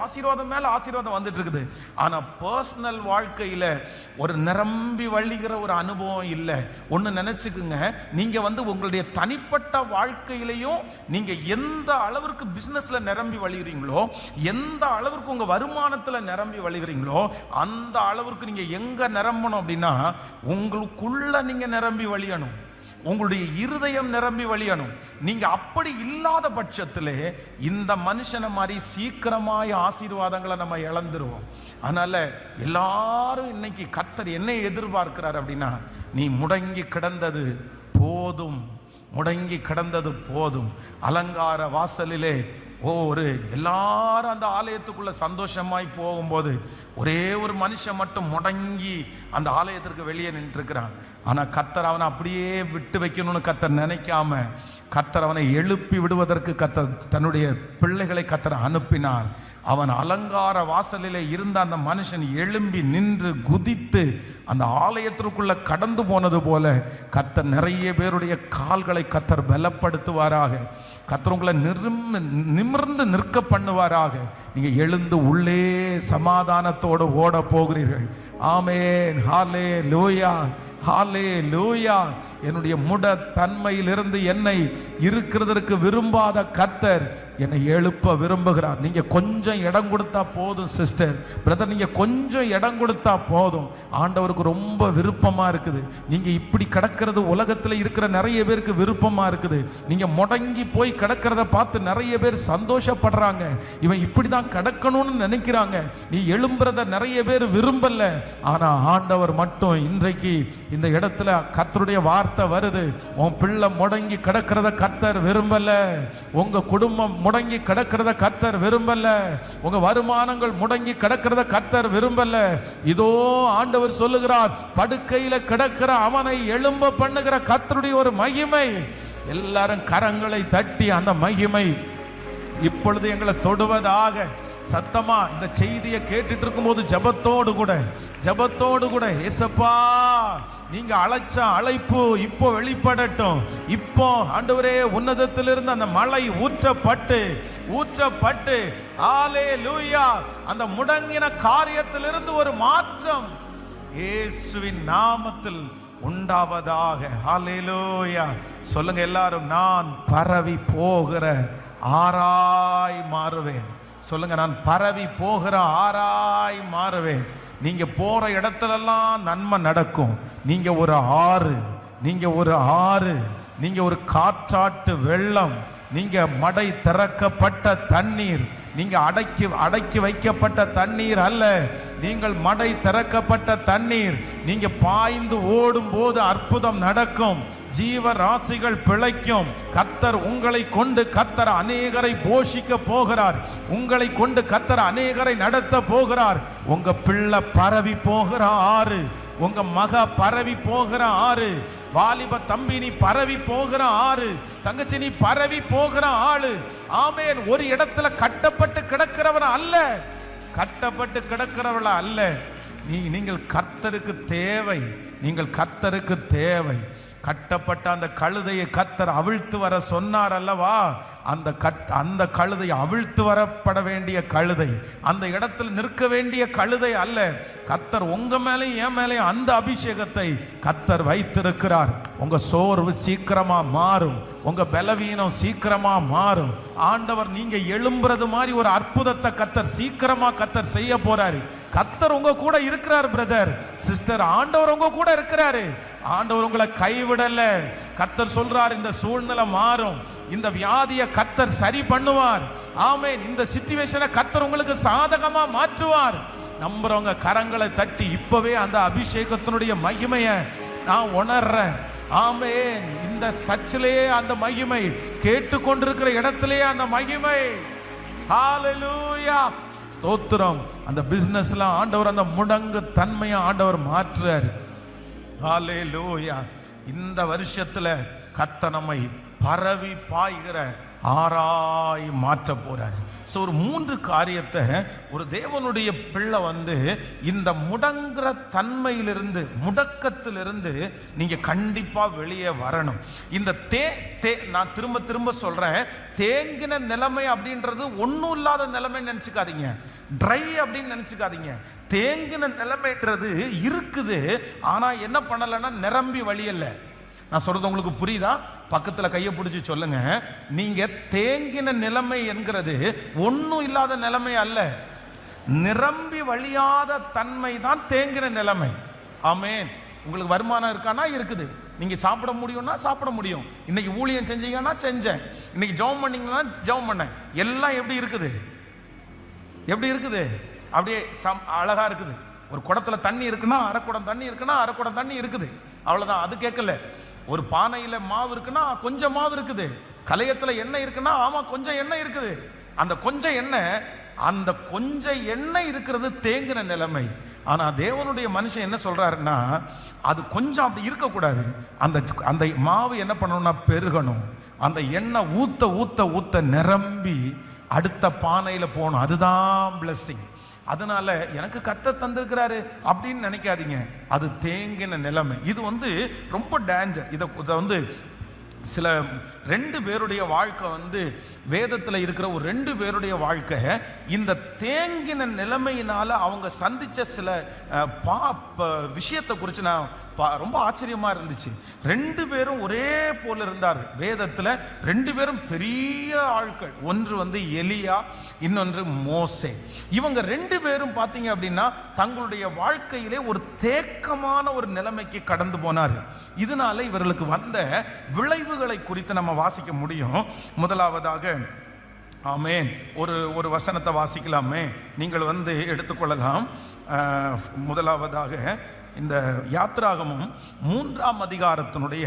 ஆசீர்வாதம் மேல ஆசீர்வாதம் வந்துட்டு இருக்குது. ஆனா பர்சனல் வாழ்க்கையில ஒரு நிரம்பி வழிகிற ஒரு அனுபவம் இல்லை. ஒன்னு நினைச்சுக்குங்க, நீங்க வந்து உங்களுடைய தனிப்பட்ட வாழ்க்கையிலையும் நீங்க எந்த அளவிற்கு பிசினஸ்ல நிரம்பி வழிகிறீங்களோ, எந்த அளவிற்கு உங்க வருமானத்துல நிரம்பி வழிகிறீங்களோ, அந்த அளவிற்கு நீங்க எங்க நிரம்பணும் அப்படின்னா, உங்களுக்குள்ள நீங்க நிரம்பி வழியணும். உங்களுடைய இருதயம் நிரம்பி வழியணும். நீங்க அப்படி இல்லாத பட்சத்திலே இந்த மனுஷனை மாதிரி சீக்கிரமாய் ஆசீர்வாதங்களை நம்ம இழந்துருவோம். அதனால எல்லாரும் இன்னைக்கு கர்த்தர் என்ன எதிர்பார்க்கிறார் அப்படின்னா, நீ முடங்கி கிடந்தது போதும், முடங்கி கிடந்தது போதும். அலங்கார வாசலிலே எல்லாரும் அந்த ஆலயத்துக்குள்ள சந்தோஷமாய் போகும்போது ஒரே ஒரு மனுஷன் மட்டும் முடங்கி அந்த ஆலயத்திற்கு வெளியே நின்று இருக்கிறான். ஆனா கர்த்தர் அவனை அப்படியே விட்டு வைக்கணும்னு கர்த்தர் நினைக்காம கர்த்தர் அவனை எழுப்பி விடுவதற்கு கர்த்தர் தன்னுடைய பிள்ளைகளை கர்த்தர் அனுப்பினார். அவன் அலங்கார வாசலிலே இருந்த அந்த மனுஷன் எழும்பி நின்று குதித்து அந்த ஆலயத்திற்குள்ள கடந்து போனது போல கர்த்தர் நிறைய பேருடைய கால்களை கர்த்தர் பலப்படுத்துவாராக. கர்த்தர் உங்களை நிமிர்ந்து நிற்க பண்ணுவாராக. நீங்க எழுந்து உள்ளே சமாதானத்தோடு ஓட போகிறீர்கள். ஆமென், ஹல்லேலூயா, ஹல்லேலூயா. என்னுடைய முட தன்மையிலிருந்து என்னை இருக்கிறதற்கு விரும்பாத கர்த்தர் என்னை எழுப்ப விரும்புகிறார். நீங்க கொஞ்சம் இடம் கொடுத்தா போதும் சிஸ்டர், பிரதர், நீங்க கொஞ்சம் இடம் கொடுத்தா போதும். ஆண்டவருக்கு ரொம்ப விருப்பமா இருக்குது. நீங்க இப்படி கிடக்கிறது உலகத்தில் இருக்கிற நிறைய பேருக்கு விருப்பமா இருக்குது. நீங்க முடங்கி போய் கிடக்கிறத பார்த்து நிறைய பேர் சந்தோஷப்படுறாங்க. இவன் இப்படிதான் கிடக்கணும்னு நினைக்கிறாங்க. நீ எழும்புறத நிறைய பேர் விரும்பல. ஆனா ஆண்டவர் மட்டும் இன்றைக்கு இந்த இடத்துல கர்த்தருடைய வார்த்தை வருது. உன் பிள்ளை முடங்கி கிடக்கிறத கர்த்தர் விரும்பல. உங்க குடும்பம் முடங்கி கிடக்கிறத கர்த்தர் விரும்பல. உங்க வருமானங்கள் முடங்கி கிடக்கிறத கர்த்தர் விரும்பல. இதோ ஆண்டவர் சொல்லுகிறார், படுக்கையில கிடக்கிற அவனை எழும்ப பண்ணுகிற கர்த்தருடைய ஒரு மகிமை. எல்லாரும் கரங்களை தட்டி அந்த மகிமை இப்பொழுது எங்களை தொடுவதாக. சத்தமா இந்த செய்தியை கேட்டுட்டு இருக்கும்போது ஜபத்தோடு கூட ஏசப்பா, நீங்க அழைச்ச அழைப்பு இப்போ வெளிப்படட்டும். இப்போ ஆண்டவரே, உன்னதத்திலிருந்து அந்த மழை ஊற்றப்பட்டு ஹல்லேலூயா, அந்த முடங்கின காரியத்திலிருந்து ஒரு மாற்றம் இயேசுவின் நாமத்தில் உண்டாவதாக. ஹல்லேலூயா. சொல்லுங்க எல்லாரும், நான் பரவி போகிற ஆராய் மாறுவேன். சொல்லுங்க, நான் பரவி போகிற ஆராய் மாறுவேன். நீங்க போற இடத்துலெல்லாம் நன்மை நடக்கும். நீங்க ஒரு ஆறு, நீங்க ஒரு காற்றாட்டு வெள்ளம், நீங்க மடை திறக்கப்பட்ட தண்ணீர், நீங்க அடக்கி வைக்கப்பட்ட தண்ணீர் அல்ல, நீங்கள் மடை திறக்கப்பட்ட தண்ணீர். நீங்க பாய்ந்து ஓடும் போது அற்புதம் நடக்கும். ஜீவ ராசிகள் பிழைக்கும். கர்த்தர் உங்களை கொண்டு கர்த்தர் அநேகரை போஷிக்க போகிறார். உங்களை கொண்டு கர்த்தர் அநேகரை நடத்த போகிறார். உங்க பிள்ளை பரவி போகிற ஆறு, உங்க மக பரவி போகிற ஆறு, வாலிப தம்பி நீ பரவி போகிற ஆறு, தங்கச்சி நீ பரவி போகிற ஆளு. ஆமென். ஒரு இடத்துல கட்டப்பட்டு கிடக்கிறவன அல்ல, கட்டப்பட்டு கிடக்கிறவள அல்ல. நீங்கள் கர்த்தருக்கு தேவை, நீங்கள் கர்த்தருக்கு தேவை. கட்டப்பட்ட அந்த கழுதையை கர்த்தர் அவிழ்த்து வர சொன்னார் அல்லவா? அந்த கழுதை அவிழ்த்து வரப்பட வேண்டிய கழுதை, அந்த இடத்துல நிற்க வேண்டிய கழுதை அல்ல. கர்த்தர் உங்க மேலே என் மேலே அந்த அபிஷேகத்தை கர்த்தர் வைத்திருக்கிறார். உங்க சோர்வு சீக்கிரமா மாறும், உங்க பலவீனம் சீக்கிரமா மாறும். ஆண்டவர் நீங்க எழும்புறது மாதிரி ஒரு அற்புதத்தை கர்த்தர் சீக்கிரமா கர்த்தர் செய்ய போறாரு. கர்த்தர் உங்க கூட இருக்கிறார் பிரதர், சிஸ்டர். ஆண்டவர் உங்க கூட இருக்கிறாரு. ஆண்டவர் உங்களை கைவிடல. கர்த்தர் சொல்றார், இந்த சூழ்நிலை மாறும், இந்த வியாதியை கர்த்தர் சரி பண்ணுவார். ஆமென். இந்த சிச்சுவேஷனை கர்த்தர் உங்களுக்கு சாதகமா மாற்றுவார். நம்புறவங்க கரங்களை தட்டி இப்பவே அந்த அபிஷேகத்தினுடைய மகிமையை நான் உணர்றேன். ஆமென். இந்த சர்ச்சிலே அந்த மகிமை, கேட்டுக்கொண்டிருக்கிற இடத்திலே அந்த மகிமை. ஹல்லேலூயா, ஸ்தோத்திரம். அந்த பிசினஸ்ல ஆண்டவர் அந்த முடங்கு தன்மையை ஆண்டவர் மாற்றுறார். ஹல்லேலூயா. இந்த வருஷத்துல கர்த்தர் நம்மை பரவி பாய்கிற ஆராய் மாற்ற போறார். ஸோ ஒரு 3 காரியத்தை ஒரு தேவனுடைய பிள்ளை இந்த முடங்குற தன்மையிலிருந்து, முடக்கத்திலிருந்து நீங்க கண்டிப்பா வெளியே வரணும். இந்த நான் திரும்ப சொல்றேன், தேங்கின நிலைமை அப்படின்றது ஒன்றும் இல்லாத நிலைமை நினைச்சுக்காதீங்க, ட்ரை அப்படின்னு நினைச்சுக்காதீங்க. தேங்கின நிலைமைன்றது இருக்குது, ஆனா என்ன பண்ணலைன்னா நிரம்பி வழியல்ல. நான் சொல்றது உங்களுக்கு புரியுதா? பக்கத்துல கையை பிடிச்சி சொல்லுங்க, நீங்க தேங்கின நிலைமை என்கிறது ஒன்றும் இல்லாத நிலைமை அல்ல, நிரம்பி வழியாத தன்மை தான் தேங்கின நிலைமை. ஆமென். உங்களுக்கு வருமானம் இருக்கானா இருக்குது, நீங்க சாப்பிட முடியும்னா சாப்பிட முடியும், இன்னைக்கு ஊழியம் செஞ்சீங்கன்னா செஞ்சேன், இன்னைக்கு ஜெபம் பண்ணீங்கன்னா ஜெபம் பண்ணேன், எல்லாம் எப்படி இருக்குது? எப்படி இருக்குது? அப்படியே அழகா இருக்குது. ஒரு குடத்துல தண்ணி இருக்குன்னா அரைக்குடம் தண்ணி இருக்குன்னா அரைக்குடம் தண்ணி இருக்குது, அவ்வளவுதான். அது கேட்கல. ஒரு பானையில மாவு இருக்குன்னா கொஞ்சம் மாவு இருக்குது, கலையத்துல எண்ணெய் இருக்குன்னா ஆமா கொஞ்சம் எண்ணெய் இருக்குது. அந்த கொஞ்சம் எண்ணெய், அந்த கொஞ்சம் எண்ணெய் இருக்கிறது தேங்கின நிலைமை. ஆனா தேவனுடைய மனுஷன் என்ன சொல்றாருன்னா, அது கொஞ்சம் அப்படி இருக்கக்கூடாது. அந்த அந்த மாவு என்ன பண்ணணும்னா பெருகணும். அந்த எண்ணெய் ஊத்த ஊத்த ஊத்த நிரம்பி அடுத்த பானையில போகணும். அதுதான் பிளெஸிங். அதனால எனக்கு கர்த்தர் தந்திருக்கிறாரு அப்படின்னு நினைக்காதீங்க, அது தேங்கின நிலைமை. இது ரொம்ப டேஞ்சர். இதை சில 2 பேருடைய வாழ்க்கை வேதத்தில் இருக்கிற ஒரு 2 பேருடைய வாழ்க்கை இந்த தேங்கின நிலைமையினால அவங்க சந்திச்ச சில விஷயத்தை குறித்து நான் ரொம்ப ஆச்சரியமா இருந்துச்சு. 2 பேரும் ஒரே போல இருந்தார்கள். வேதத்தில் 2 பேரும் பெரிய ஆட்கள். ஒன்று எலியா, இன்னொன்று மோசே. இவங்க 2 பேரும் பார்த்தீங்க அப்படின்னா தங்களுடைய வாழ்க்கையிலே ஒரு தேக்கமான ஒரு நிலைமைக்கு கடந்து போனார்கள். இதனால இவர்களுக்கு வந்த விளைவுகளை குறித்து நம்ம வாசிக்க முடியும். முதலாவதாக ஆமென், ஒரு வசனத்தை வாசிக்கலாமே, நீங்கள் எடுத்துக்கொள்ளலாம். முதலாவதாக இந்த யாத்ராகமம் 3ஆம் அதிகாரத்தினுடைய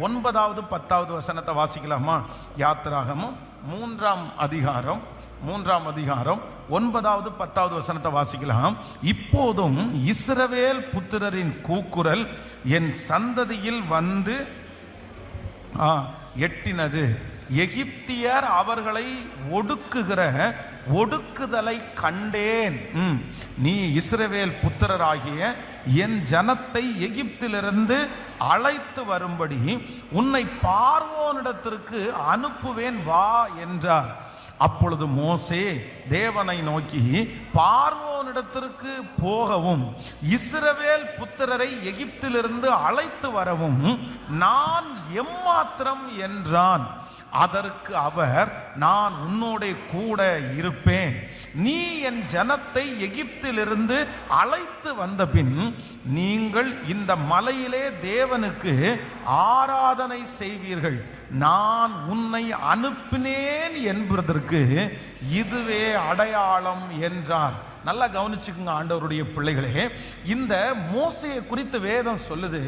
9வது 10வது வசனத்தை வாசிக்கலாமா? யாத்ராகமம் 3ஆம் அதிகாரம் 9வது 10வது வசனத்தை வாசிக்கலாம். இப்போதும் இஸ்ரவேல் புத்திரரின் கூக்குரல் என் சந்ததியில் எட்டினது. எகிப்தியர் அவர்களை ஒடுக்குகிற ஒடுக்குதலை கண்டேன். நீ இஸ்ரவேல் புத்திரராகிய என் ஜனத்தை எகிப்திலிருந்து அழைத்து வரும்படி உன்னை பார்வோனிடத்திற்கு அனுப்புவேன் வா என்றார். அப்பொழுது மோசே தேவனை நோக்கி, பார்வோனிடத்திற்கு போகவும் இஸ்ரவேல் புத்திரரை எகிப்திலிருந்து அழைத்து வரவும் நான் எம்மாத்திரம் என்றான். அதற்கு அவர், நான் உன்னோட கூட இருப்பேன். நீ என் ஜனத்தை எகிப்திலிருந்து அழைத்து வந்த பின் நீங்கள் இந்த மலையிலே தேவனுக்கு ஆராதனை செய்வீர்கள். நான் உன்னை அனுப்பினேன் என்பதற்கு இதுவே அடையாளம் என்றார். நல்லா கவனிச்சுக்குங்க ஆண்டவருடைய பிள்ளைகளே. இந்த மோசையை குறித்து வேதம் சொல்லுது,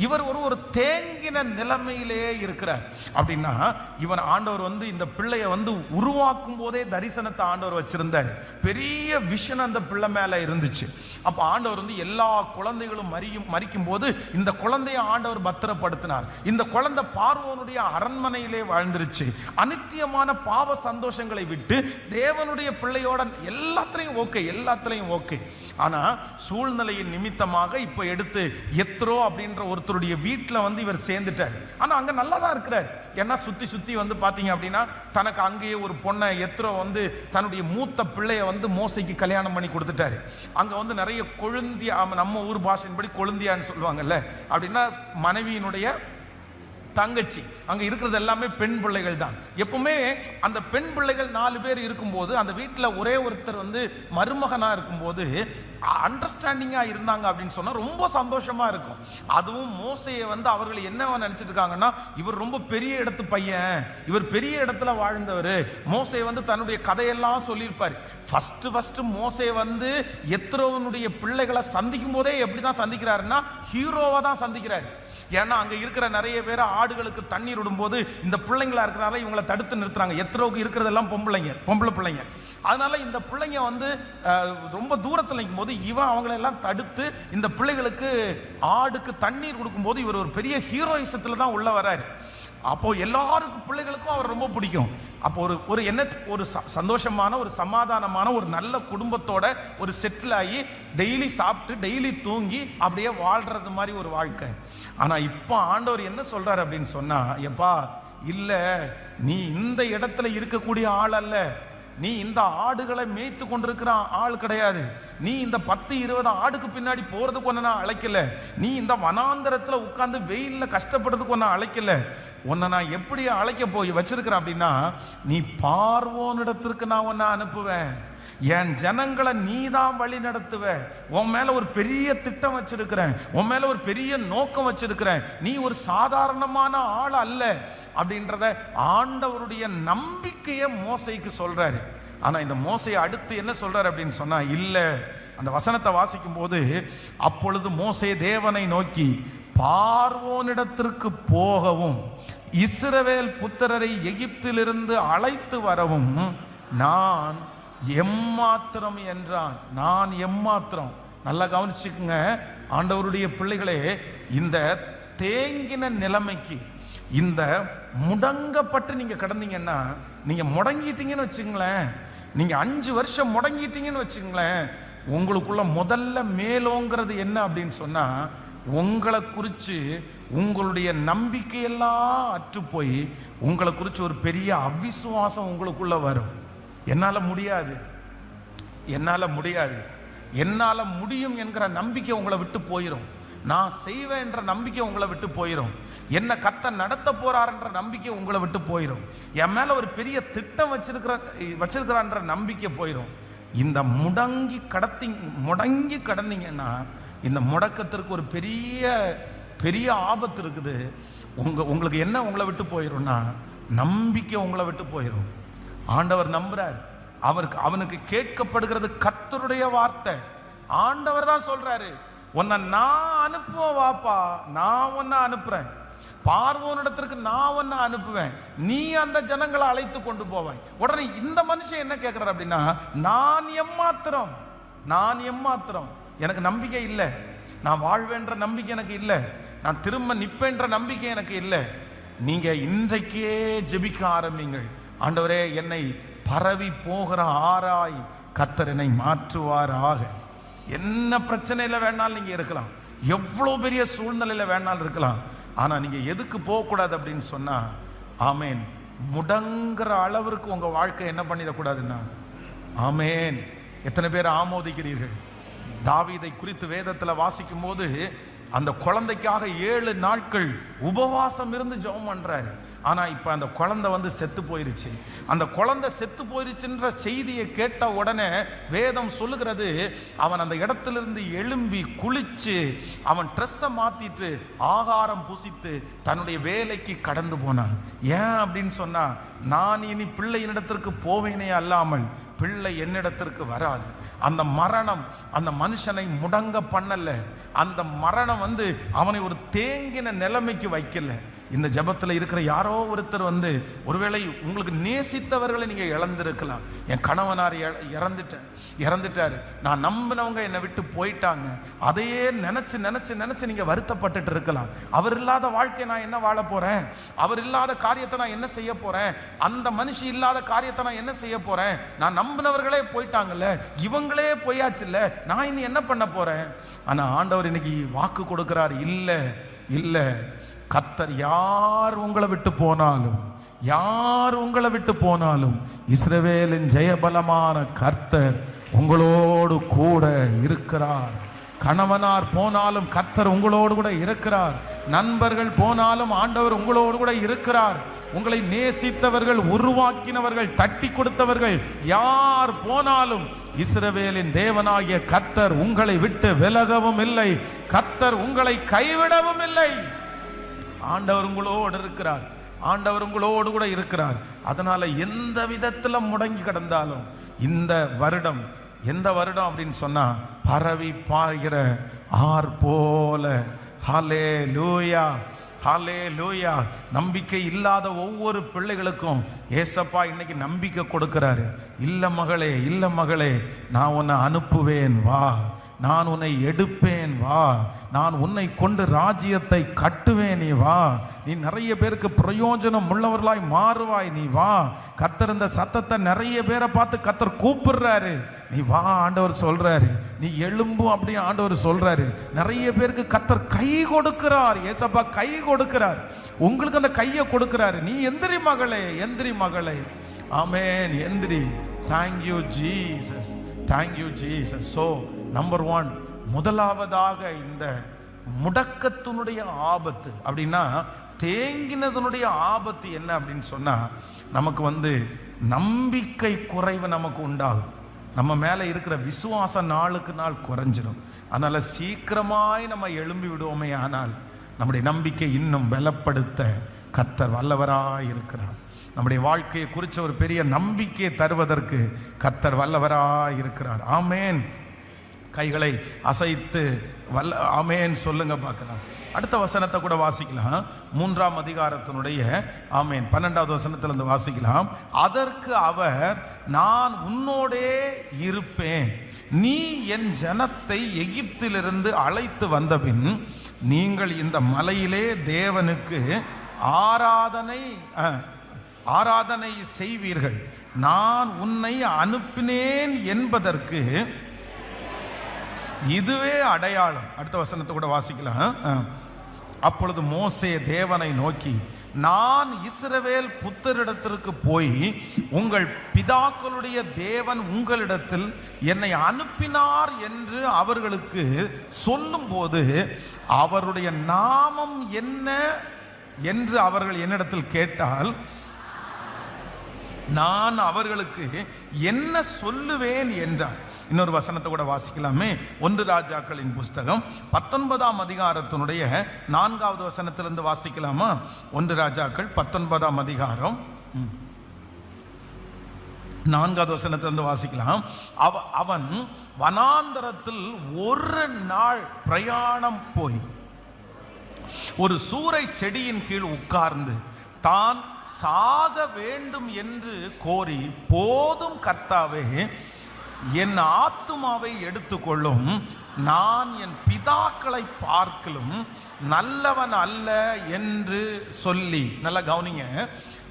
இவர் ஒரு தேங்கின நிலைமையிலே இருக்கிறார். அப்படின்னா இவன் ஆண்டவர் இந்த பிள்ளையை உருவாக்கும் போதே தரிசனத்தை ஆண்டவர் வச்சிருந்தார். பெரிய விஷன் அந்த பிள்ளை மேல இருந்துச்சு. அப்ப ஆண்டவர் எல்லா குழந்தைகளும் மரிக்கும் போது இந்த குழந்தையை ஆண்டவர் பத்திரப்படுத்தினார். இந்த குழந்தை பார்வோனுடைய அரண்மனையிலே வாழ்ந்துருச்சு. அநித்தியமான பாவ சந்தோஷங்களை விட்டு தேவனுடைய பிள்ளையோட எல்லாத்திலையும் ஓகே. ஆனா சூழ்நிலையின் நிமித்தமாக இப்ப எடுத்து எத்ரோ அப்படின்ற ஒருத்தருடைய வீட்டில் இவர் சேர்ந்துட்டார். ஆனா அங்க நல்லா தான் இருக்கிறார். ஏன்னா சுத்தி பாத்தீங்க அப்படின்னா தனக்கு அங்கேயே ஒரு பொண்ணை எத்ரோ தன்னுடைய மூத்த பிள்ளைய மோசைக்கு கல்யாணம் பண்ணி கொடுத்துட்டாரு. அங்க நிறைய கொழுந்தியா, நம்ம ஊர் பாஷையின்படி கொழுந்தியான்னு சொல்லுவாங்கல்ல, அப்படின்னா மனைவியினுடைய தங்கச்சி. அங்க இருக்கிறது எல்லாமே பெண் பிள்ளைகள் தான். எப்பவுமே அந்த பெண் பிள்ளைகள் 4 பேர் இருக்கும்போது அந்த வீட்டில் ஒரே ஒருத்தர் மருமகனா இருக்கும்போது அண்டர்ஸ்டாண்டிங்கா இருந்தாங்க அப்படின்னு சொன்னா ரொம்ப சந்தோஷமா இருக்கும். அதுவும் மோசையை அவர்கள் என்னவா நினைச்சிட்டு இருக்காங்கன்னா, இவர் ரொம்ப பெரிய இடத்து பையன், இவர் பெரிய இடத்துல வாழ்ந்தவர். மோசே தன்னுடைய கதையெல்லாம் சொல்லியிருப்பாரு. ஃபர்ஸ்ட் மோசே எத்ரோவனுடைய பிள்ளைகளை சந்திக்கும் போதே எப்படிதான் சந்திக்கிறாருன்னா ஹீரோவா தான் சந்திக்கிறாரு. ஏன்னா அங்க இருக்கிற நிறைய பேர் ஆடுகளுக்கு தண்ணீர் விடும்போது இந்த பிள்ளைங்களா இருக்கிறனால இவங்களை தடுத்து நிறுத்துறாங்க. எத்ரோவுக்கு இருக்கிறதெல்லாம் பொம்பளை பிள்ளைங்க. அதனால இந்த பிள்ளைங்க ரொம்ப தூரத்தில் நிற்கும் போது இவன் அவங்களெல்லாம் தடுத்து இந்த பிள்ளைகளுக்கு ஆடுக்கு தண்ணீர் கொடுக்கும்போது இவர் ஒரு பெரிய ஹீரோயிசத்தில் தான் உள்ள வராரு. அப்போ எல்லாருக்கும் பிள்ளைகளுக்கும் அவர் ரொம்ப பிடிக்கும். அப்போ ஒரு சந்தோஷமான ஒரு சமாதானமான ஒரு நல்ல குடும்பத்தோட ஒரு செட்டில் ஆகி டெய்லி சாப்பிட்டு டெய்லி தூங்கி அப்படியே வாழ்றது மாதிரி ஒரு வாழ்க்கை. ஆனா இப்போ ஆண்டவர் என்ன சொல்றாரு அப்படின்னு சொன்னா, எப்பா இல்ல, நீ இந்த இடத்துல இருக்கக்கூடிய ஆள் அல்ல, நீ இந்த ஆடுகளை மேய்த்து கொண்டிருக்கிற ஆள் கிடையாது, நீ இந்த 10-20 ஆடுக்கு பின்னாடி போறதுக்கு ஒன்று நான் அழைக்கல, நீ இந்த வனாந்தரத்துல உட்கார்ந்து வெயில்ல கஷ்டப்படுறதுக்கு ஒன்று அழைக்கல, உன்னை நான் எப்படி அழைக்க போய் வச்சிருக்கிறேன் அப்படின்னா, நீ பார்வோனிடத்திற்கு நான் உன்னை அனுப்புவேன். என் ஜனங்களை நீதான் வழி நடத்துவ, உன் மேல ஒரு பெரிய திட்டம் வச்சிருக்கிறேன், உன் மேல ஒரு பெரிய நோக்கம் வச்சிருக்கிறேன், நீ ஒரு சாதாரணமான ஆள் அல்ல அப்படின்றத ஆண்டவருடைய நம்பிக்கையை மோசேக்கு சொல்றாரு. ஆனா இந்த மோசே அடுத்து என்ன சொல்றாரு அப்படின்னு சொன்னா, இல்ல, அந்த வசனத்தை வாசிக்கும் போது, அப்பொழுது மோசே தேவனை நோக்கி, பார்வோனிடத்திற்கு போகவும் இஸ்ரவேல் புத்திரரை எகிப்திலிருந்து அழைத்து வரவும் நான் எம்மாத்திரம் என்றான். நான் எம்மாத்திரம். நல்லா கவனிச்சுக்குங்க ஆண்டவருடைய பிள்ளைகளே, இந்த தேங்கின நிலைமைக்கு, இந்த முடங்கப்பட்டு நீங்க கடந்தீங்கன்னா, நீங்க முடங்கிட்டீங்கன்னு வச்சுங்களேன், நீங்க 5 வருஷம் முடங்கிட்டீங்கன்னு வச்சுங்களேன், உங்களுக்குள்ள முதல்ல மேலோங்கிறது என்ன அப்படின்னு சொன்னா, உங்களை குறித்து உங்களுடைய நம்பிக்கையெல்லாம் அற்று போய் உங்களை குறித்து ஒரு பெரிய அவிசுவாசம் உங்களுக்குள்ள வரும். என்னால் முடியாது, என்னால் முடியாது, என்னால் முடியும் என்கிற நம்பிக்கை உங்களை விட்டு போயிடும். நான் செய்வேன் என்ற நம்பிக்கை உங்களை விட்டு போயிடும். என்ன கர்த்தர் நடத்த போறார்ன்ற நம்பிக்கை உங்களை விட்டு போயிடும். என் மேல ஒரு பெரிய திட்டம் வச்சிருக்கிறான்ற நம்பிக்கை போயிடும். இந்த முடங்கி கடந்தீங்கன்னா, இந்த முடக்கத்திற்கு ஒரு பெரிய பெரிய ஆபத்து இருக்குது. உங்களுக்கு என்ன உங்களை விட்டு போயிடும்னா, நம்பிக்கை உங்களை விட்டு போயிடும். ஆண்டவர் நம்புறார், அவனுக்கு கேட்கப்படுகிறது கர்த்தருடைய வார்த்தை. ஆண்டவர் தான் சொல்றாரு, உன்னை நான் அனுப்புவேன், வாப்பா, நான் உன்னை அனுப்புறேன், பார்வோனிடத்திற்கு நான் உன்னை அனுப்புவேன், நீ அந்த ஜனங்களை அழைத்து கொண்டு போவேன். உடனே இந்த மனுஷன் என்ன கேட்கிறார் அப்படின்னா, நான் எம்மாத்திரம், நான் எம்மாத்திரம், எனக்கு நம்பிக்கை இல்லை, நான் வாழ்வேன்ற நம்பிக்கை எனக்கு இல்லை, நான் திரும்ப நிற்பேன்ற நம்பிக்கை எனக்கு இல்லை. நீங்க இன்றைக்கே ஜெபிக்க ஆரம்பிங்கள். ஆண்டவரே, என்னை பரவி போகிற ஆராய் கர்த்தர் என்னை மாற்றுவாராக. என்ன பிரச்சனையில வேணாலும் நீங்க இருக்கலாம், எவ்வளோ பெரிய சூழ்நிலையில வேணாலும் இருக்கலாம். ஆனா நீங்க எதுக்கு போகக்கூடாது அப்படின்னு சொன்னா, ஆமேன், முடங்குற அளவிற்கு உங்க வாழ்க்கை என்ன பண்ணிடக்கூடாதுன்னா, ஆமேன். எத்தனை பேர் ஆமோதிக்கிறீர்கள்? தாவீதை குறித்து வேதத்தில் வாசிக்கும் போது, அந்த குழந்தைக்காக 7 நாட்கள் உபவாசம் இருந்து ஜெபம் பண்றாரு. ஆனா இப்ப அந்த குழந்தை செத்து போயிருச்சு. அந்த குழந்தை செத்து போயிருச்சுன்ற செய்தியை கேட்ட உடனே வேதம் சொல்லுகிறது, அவன் அந்த இடத்திலிருந்து எழும்பி குளிச்சு அவன் ட்ரெஸ்ஸை மாத்திட்டு ஆகாரம் புசித்து தன்னுடைய வேலைக்கு கடந்து போனான். ஏன் அப்படின்னு சொன்னா, நான் இனி பிள்ளை என்னிடத்திற்கு போவேனே அல்லாமல் பிள்ளை என்னிடத்திற்கு வராது. அந்த மரணம் அந்த மனுஷனை முடங்க பண்ணல. அந்த மரணம் அவனை ஒரு தேங்கின நிலைமைக்கு வைக்கல. இந்த ஜபத்தில் இருக்கிற யாரோ ஒருத்தர் ஒருவேளை உங்களுக்கு நேசித்தவர்களை நீங்க இழந்திருக்கலாம். என் கணவனார் இறந்துட்டாரு, நான் நம்பினவங்க என்னை விட்டு போயிட்டாங்க, அதையே நினைச்சு நினைச்சு நினைச்சு நீங்க வருத்தப்பட்டுட்டு இருக்கலாம். அவர் இல்லாத வாழ்க்கை நான் என்ன வாழ போறேன், அவர் இல்லாத காரியத்தை நான் என்ன செய்ய போறேன், அந்த மனுஷி இல்லாத காரியத்தை நான் என்ன செய்ய போறேன், நான் நம்பினவர்களே போயிட்டாங்கல்ல, இவங்களே போயாச்சுல்ல, நான் இனி என்ன பண்ண போறேன். ஆனா ஆண்டவர் இன்னைக்கு வாக்கு கொடுக்கிறார், இல்ல இல்ல, கர்த்தர் யார் உங்களை விட்டு போனாலும், யார் உங்களை விட்டு போனாலும், இஸ்ரவேலின் ஜெயபலமான கர்த்தர் உங்களோடு கூட இருக்கிறார். கணவனார் போனாலும் கர்த்தர் உங்களோடு கூட இருக்கிறார். நண்பர்கள் போனாலும் ஆண்டவர் உங்களோடு கூட இருக்கிறார். உங்களை நேசித்தவர்கள், உருவாக்கினவர்கள், தட்டி கொடுத்தவர்கள் யார் போனாலும் இஸ்ரவேலின் தேவனாகிய கர்த்தர் உங்களை விட்டு விலகவும் இல்லை, கர்த்தர் உங்களை கைவிடவும் இல்லை. ஆண்டவர் உங்களோடு இருக்கிறார், ஆண்டவர் உங்களோடு கூட இருக்கிறார். அதனால எந்த விதத்துல முடங்கி கிடந்தாலும், இந்த வருடம் எந்த வருடம் அப்படின்னு சொன்னா, பரவி பாய்கிற ஆர் போல. ஹல்லேலூயா, ஹல்லேலூயா. நம்பிக்கை இல்லாத ஒவ்வொரு பிள்ளைகளுக்கும் ஏசப்பா இன்னைக்கு நம்பிக்கை கொடுக்கிறாரு. இல்ல மகளே, இல்ல மகளே, நான் உன்னை அனுப்புவேன், வா, நான் உன்னை எடுப்பேன், வா, நான் உன்னை கொண்டு ராஜ்யத்தை கட்டுவேன், நீ வா, நீ நிறைய பேருக்கு பிரயோஜனம் உள்ளவர்களாய் மாறுவாய், நீ வா. கர்த்தர் இந்த சத்தத்தை நிறைய பேரை பார்த்து கர்த்தர் கூப்பிடுறாரு, நீ வா, ஆண்டவர் சொல்றாரு, நீ எழும்பும் அப்படி ஆண்டவர் சொல்றாரு. நிறைய பேருக்கு கர்த்தர் கை கொடுக்கிறார், ஏசப்பா கை கொடுக்கிறார், உங்களுக்கு அந்த கையை கொடுக்கிறாரு. நீ எந்திரி மகளே, எந்திரி மகளே, ஆமென், எந்திரி. Thank you Jesus, thank you Jesus. So number 1, முதலாவதாக இந்த முடக்கத்தினுடைய ஆபத்து அப்படின்னா, தேங்கினதனுடைய ஆபத்து என்ன அப்படின்னு சொன்னா, நமக்கு நம்பிக்கை குறைவு நமக்கு உண்டாகும். நம்ம மேலே இருக்கிற விசுவாசம் நாளுக்கு நாள் குறைஞ்சிடும். அதனால் சீக்கிரமாய் நம்ம எழும்பி விடுவோமே. ஆனால் நம்முடைய நம்பிக்கை இன்னும் பலப்படுத்த கர்த்தர் வல்லவராய் இருக்கிறார். நம்முடைய வாழ்க்கையை குறித்த ஒரு பெரிய நம்பிக்கையை தருவதற்கு கர்த்தர் வல்லவராய் இருக்கிறார். ஆமேன். கைகளை அசைத்து ஆமேன் சொல்லுங்க பார்க்கலாம். அடுத்த வசனத்தை கூட வாசிக்கலாம். 3ஆம் அதிகாரத்தினுடைய ஆமேன் 12வது வசனத்திலிருந்து வாசிக்கலாம். அதற்கு அவர், நான் உன்னோடே இருப்பேன், நீ என் ஜனத்தை எகிப்திலிருந்து அழைத்து வந்தபின் நீங்கள் இந்த மலையிலே தேவனுக்கு ஆராதனை செய்வீர்கள், நான் உன்னை அனுப்பினேன் என்பதற்கு இதுவே அடையாளம். அடுத்த வசனத்தை கூட வாசிக்கலாம். அப்பொழுது மோசே தேவனை நோக்கி, நான் இஸ்ரவேல் புத்தரிடத்திற்கு போய் உங்கள் பிதாக்களுடைய தேவன் உங்களிடத்தில் என்னை அனுப்பினார் என்று அவர்களுக்கு சொல்லும்போது அவருடைய நாமம் என்ன என்று அவர்கள் என்னிடத்தில் கேட்டால் நான் அவர்களுக்கு என்ன சொல்லுவேன் என்றார். இன்னொரு வசனத்தை கூட வாசிக்கலாமே. 1 ராஜாக்களின் புஸ்தகம் 19ஆம் அதிகாரத்தினுடைய 4வது வசனத்திலிருந்து வாசிக்கலாமா? 1 ராஜாக்கள் 19ஆம் அதிகாரம் 4வது வசனத்திலிருந்து வாசிக்கலாம். அவன் வனாந்தரத்தில் ஒரு நாள் பிரயாணம் போய் ஒரு சூரை செடியின் கீழ் உட்கார்ந்து தான் சாக வேண்டும் என்று கோரி, போதும் கர்த்தாவே, என் ஆத்துமாவை எடுத்துக்கொள்ளும், நான் என் பிதாக்களை பார்க்கலும் நல்லவன் அல்ல என்று சொல்லி. நல்லா கவனிங்க,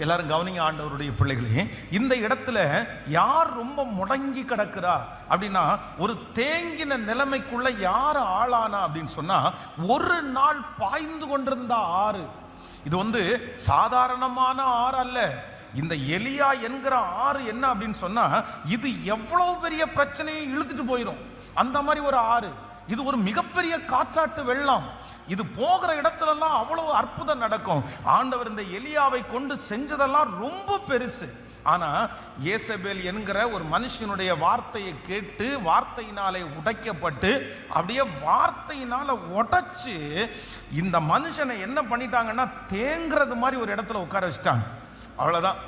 எல்லாரும் கவனிங்க ஆண்டவருடைய பிள்ளைகளே. இந்த இடத்துல யார் ரொம்ப முடங்கி கிடக்கிறா அப்படின்னா, ஒரு தேங்கின நிலைமைக்குள்ள யார் ஆளானா அப்படின்னு சொன்னா, ஒரு நாள் பாய்ந்து கொண்டிருந்த ஆறு. இது சாதாரணமான ஆறு அல்ல. இந்த எலியா என்கிற ஆறு என்ன அப்படின்னு சொன்னா, இது எவ்வளவு பெரிய பிரச்சனையை இழுத்துட்டு போயிடும். அந்த மாதிரி ஒரு ஆறு. இது ஒரு மிகப்பெரிய காற்றாட்டு வெள்ளம். இது போகிற இடத்துலலாம் அவ்வளவு அற்புதம் நடக்கும். ஆண்டவர் இந்த எலியாவை கொண்டு செஞ்சதெல்லாம் ரொம்ப பெருசு. ஆனா ஏசபேல் என்கிற ஒரு மனுஷனுடைய வார்த்தையை கேட்டு வார்த்தையினாலே உடைக்கப்பட்டு அப்படியே வார்த்தையினால உடைச்சு இந்த மனுஷனை என்ன பண்ணிட்டாங்கன்னா, தேங்கிறது மாதிரி ஒரு இடத்துல உட்கார வச்சிட்டாங்க. அவ்வளவுதான்.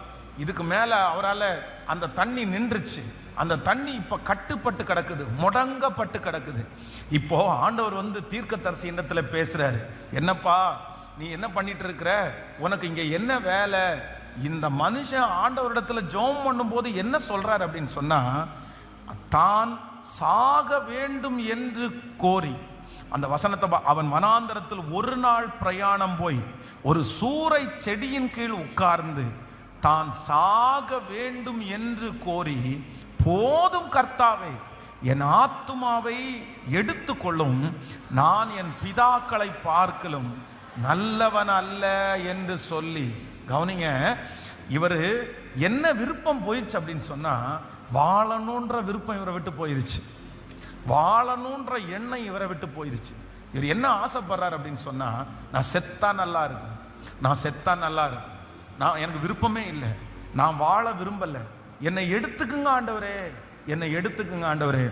இதுக்கு மேல அவரால் அந்த தண்ணி நின்றுச்சு. அந்த தண்ணி இப்ப கட்டுப்பட்டு கிடக்குது, முடங்கப்பட்டு கிடக்குது. இப்போ ஆண்டவர் தீர்க்கதரிசி இடத்துல பேசுறாரு. என்னப்பா நீ என்ன பண்ணிட்டு இருக்கிற? உனக்கு இங்க என்ன வேலை? இந்த மனுஷன் ஆண்டவரிடத்துல ஜெபம் பண்ணும்போது என்ன சொல்றாரு அப்படின்னு சொன்னா, தான் சாக வேண்டும் என்று கோரி, அந்த வசனத்தை அவன் வனாந்தரத்தில் ஒரு நாள் பிரயாணம் போய் ஒரு சூரை செடியின் கீழ் உட்கார்ந்து தான் சாக வேண்டும் என்று கோரி, போதும் கர்த்தாவே, என் ஆத்துமாவை எடுத்துக்கொள்ளும், நான் என் பிதாக்களை பார்க்கலும் நல்லவன் அல்ல என்று சொல்லி. கவனிங்க, இவர் என்ன விருப்பம் போயிடுச்சு அப்படின்னு சொன்னா, வாழணுன்ற விருப்பம் இவரை விட்டு போயிருச்சு. வாழணுன்ற எண்ணம் இவரை விட்டு போயிருச்சு. இவர் என்ன ஆசைப்படுறாரு அப்படின்னு சொன்னா, நான் செத்தா நல்லா இருக்கும், நான் செத்தா நல்லா இருக்கும், நான் எனக்கு விருப்பமே இல்லை, நான் வாழ விரும்பல, என்னை எடுத்துக்குங்க ஆண்டவரே, என்னை எடுத்துக்குங்க ஆண்டவரே.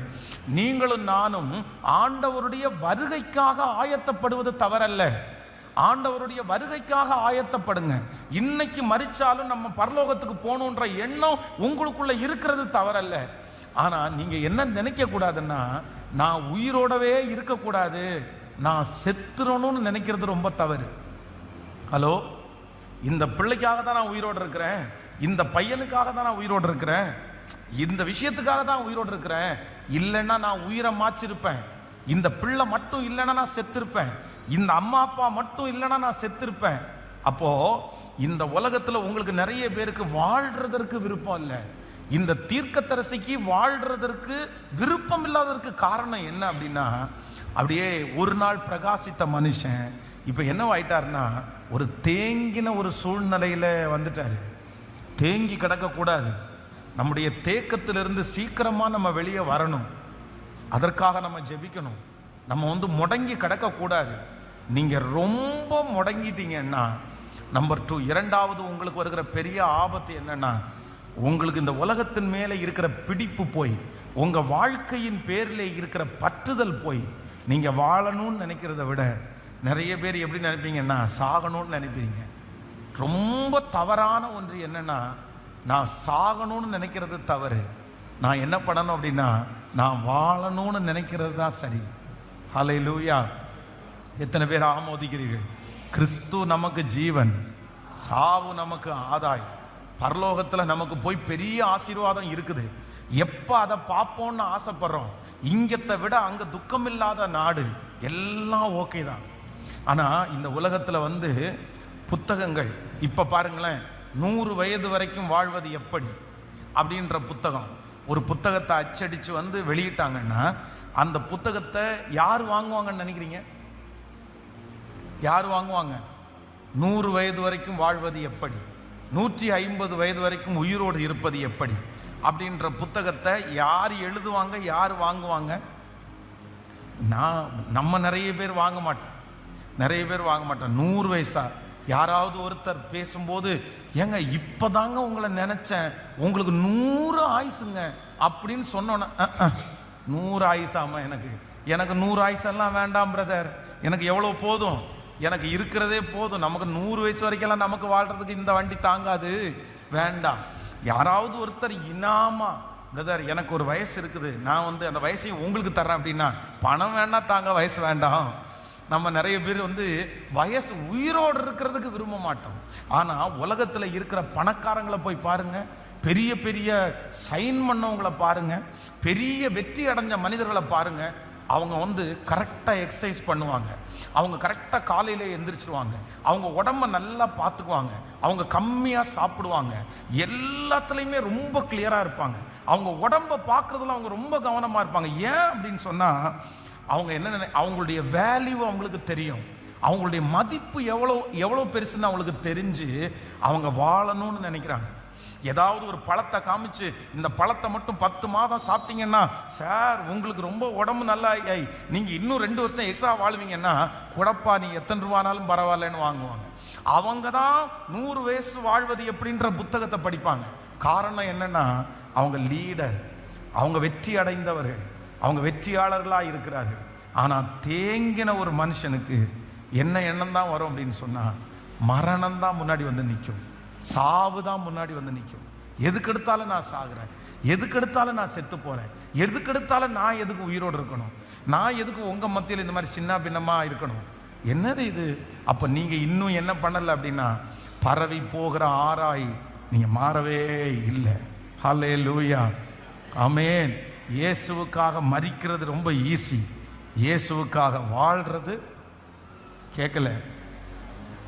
நீங்களும் நானும் ஆண்டவருடைய வருகைக்காக ஆயத்தப்படுவது தவறல்ல. ஆண்டவருடைய வருகைக்காக ஆயத்தப்படுங்க. இன்னைக்கு மரிச்சாலும் நம்ம பரலோகத்துக்கு போகணுன்ற எண்ணம் உங்களுக்குள்ள இருக்கிறது தவறல்ல. ஆனா நீங்க என்ன நினைக்க கூடாதுன்னா, நான் உயிரோடவே இருக்கக்கூடாது, நான் செத்துறணும்னு நினைக்கிறது ரொம்ப தவறு. ஹலோ, இந்த பிள்ளைக்காக தான் நான் உயிரோடு இருக்கிறேன், இந்த பையனுக்காக தான் நான் உயிரோடு இருக்கிறேன், இந்த விஷயத்துக்காக தான் உயிரோடு இருக்கிறேன், இல்லைன்னா நான் உயிரை மாச்சிருப்பேன். இந்த பிள்ளை மட்டும் இல்லைன்னா நான் செத்திருப்பேன், இந்த அம்மா அப்பா மட்டும் இல்லைன்னா நான் செத்திருப்பேன். அப்போ இந்த உலகத்துல உங்களுக்கு நிறைய பேருக்கு வாழ்றதற்கு விருப்பம் இல்லை. இந்த தீர்க்கதரிசிக்கு வாழ்றதற்கு விருப்பம் இல்லாததற்கு காரணம் என்ன அப்படின்னா, அப்படியே ஒரு நாள் பிரகாசித்த மனுஷன் இப்ப என்ன ஆயிட்டாருன்னா, ஒரு தேங்கின ஒரு சூழ்நிலையில வந்துட்டாரு. தேங்கி கிடக்கக்கூடாது. நம்முடைய தேக்கத்திலிருந்து சீக்கிரமா நம்ம வெளியே வரணும். அதற்காக நம்ம ஜெபிக்கணும். நம்ம முடங்கி கிடக்கக்கூடாது. நீங்க ரொம்ப முடங்கிட்டீங்கன்னா, நம்பர் 2, இரண்டாவது உங்களுக்கு வருகிற பெரிய ஆபத்து என்னன்னா, உங்களுக்கு இந்த உலகத்தின் மேலே இருக்கிற பிடிப்பு போய், உங்கள் வாழ்க்கையின் பேரில் இருக்கிற பற்றுதல் போய், நீங்கள் வாழணும்னு நினைக்கிறத விட நிறைய பேர் எப்படி நினைப்பீங்கன்னா சாகணும்னு நினைப்பீங்க. ரொம்ப தவறான ஒன்று என்னன்னா, நான் சாகணும்னு நினைக்கிறது தவறு. நான் என்ன பண்ணணும் அப்படின்னா, நான் வாழணும்னு நினைக்கிறது தான் சரி. ஹல்லேலூயா. எத்தனை பேர் ஆமோதிக்கிறீர்கள்? கிறிஸ்து நமக்கு ஜீவன், சாவு நமக்கு ஆதாயம். பரலோகத்தில் நமக்கு போய் பெரிய ஆசீர்வாதம் இருக்குது. எப்போ அதை பார்ப்போம்னு ஆசைப்படுறோம். இங்கத்தை விட அங்கே துக்கம் இல்லாத நாடு, எல்லாம் ஓகே தான். ஆனால் இந்த உலகத்தில் புத்தகங்கள் இப்போ பாருங்களேன், 100 வயது வரைக்கும் வாழ்வது எப்படி அப்படின்ற புத்தகம், ஒரு புத்தகத்தை அச்சடித்து வெளியிட்டாங்கன்னா அந்த புத்தகத்தை யார் வாங்குவாங்கன்னு நினைக்கிறீங்க? யார் வாங்குவாங்க? 100 வயது வரைக்கும் வாழ்வது எப்படி, 150 வயது வரைக்கும் உயிரோடு இருப்பது எப்படி அப்படின்ற புத்தகத்தை யார் எழுதுவாங்க, யார் வாங்குவாங்க? நம்ம நிறைய பேர் வாங்க மாட்டோம். 100 வயசா யாராவது ஒருத்தர் பேசும்போது, ஏங்க இப்போதாங்க உங்களை நினைச்சேன், உங்களுக்கு 100 ஆயுசுங்க அப்படின்னு சொன்னோன்னா, 100 ஆயுசாமா? எனக்கு 100 ஆயுசெல்லாம் வேண்டாம் பிரதர், எனக்கு எவ்வளோ போதும், எனக்கு இருக்கிறதே போதும். நமக்கு 100 வயசு வரைக்கெல்லாம் நமக்கு வாழ்றதுக்கு இந்த வண்டி தாங்காது, வேண்டாம். யாராவது ஒருத்தர் இனாமா, பிரதர் எனக்கு ஒரு வயசு இருக்குது, நான் அந்த வயசையும் உங்களுக்கு தர்றேன் அப்படின்னா, பணம் வேணா தாங்க, வயசு வேண்டாம். நம்ம நிறைய பேர் வயசு உயிரோடு இருக்கிறதுக்கு விரும்ப மாட்டோம். ஆனால் உலகத்தில் இருக்கிற பணக்காரங்களை போய் பாருங்க, பெரிய பெரிய சைன் பண்ணவங்களை பாருங்க, பெரிய வெற்றி அடைஞ்ச மனிதர்களை பாருங்க. அவங்க கரெக்டாக எக்ஸசைஸ் பண்ணுவாங்க, அவங்க கரெக்டாக காலையில் எந்திரிச்சிருவாங்க, அவங்க உடம்ப நல்லா பார்த்துக்குவாங்க, அவங்க கம்மியாக சாப்பிடுவாங்க, எல்லாத்துலேயுமே ரொம்ப கிளியராக இருப்பாங்க. அவங்க உடம்பை பார்க்குறதுல அவங்க ரொம்ப கவனமாக இருப்பாங்க. ஏன் அப்படின்னு சொன்னால், அவங்க என்ன, அவங்களுடைய வேல்யூ அவங்களுக்கு தெரியும், அவங்களுடைய மதிப்பு எவ்வளோ பெருசுன்னு அவங்களுக்கு தெரிஞ்சு அவங்க வாழணும்னு நினைக்கிறாங்க. ஏதாவது ஒரு பழத்தை காமிச்சு, இந்த பழத்தை மட்டும் 10 மாதம் சாப்பிட்டீங்கன்னா சார் உங்களுக்கு ரொம்ப உடம்பு நல்லா நீங்கள் இன்னும் 2 வருஷம் எக்ஸ்ட்ரா வாழ்வீங்கன்னா, கூடப்பா நீ எத்தனை ரூபானாலும் பரவாயில்லன்னு வாங்குவாங்க. அவங்க தான் 100 வயசு வாழ்வது எப்படின்ற புத்தகத்தை படிப்பாங்க. காரணம் என்னன்னா, அவங்க லீடர், அவங்க வெற்றி அடைந்தவர்கள், அவங்க வெற்றியாளர்களாக இருக்கிறார்கள். ஆனால் தேங்கின ஒரு மனுஷனுக்கு என்ன எண்ணம் தான் வரும் அப்படின்னு சொன்னால், மரணம் தான் முன்னாடி நிற்கும், சாவு தான் முன்னாடி நிற்கும். எதுக்கெடுத்தாலும் நான் சாகுறேன், எதுக்கெடுத்தாலும் நான் செத்து போகிறேன், எதுக்கெடுத்தாலும் நான் எதுக்கு உயிரோடு இருக்கணும், நான் எதுக்கு உங்கள் மத்தியில் இந்த மாதிரி சின்ன பின்னமாக இருக்கணும், என்னது இது? அப்போ நீங்கள் இன்னும் என்ன பண்ணலை அப்படின்னா, பரவி போகிற ஆராய் நீங்கள் மாறவே இல்லை. ஹல்லேலூயா, ஆமென். இயேசுவுக்காக மரிக்கிறது ரொம்ப ஈஸி, இயேசுவுக்காக வாழ்கிறது கேட்கல.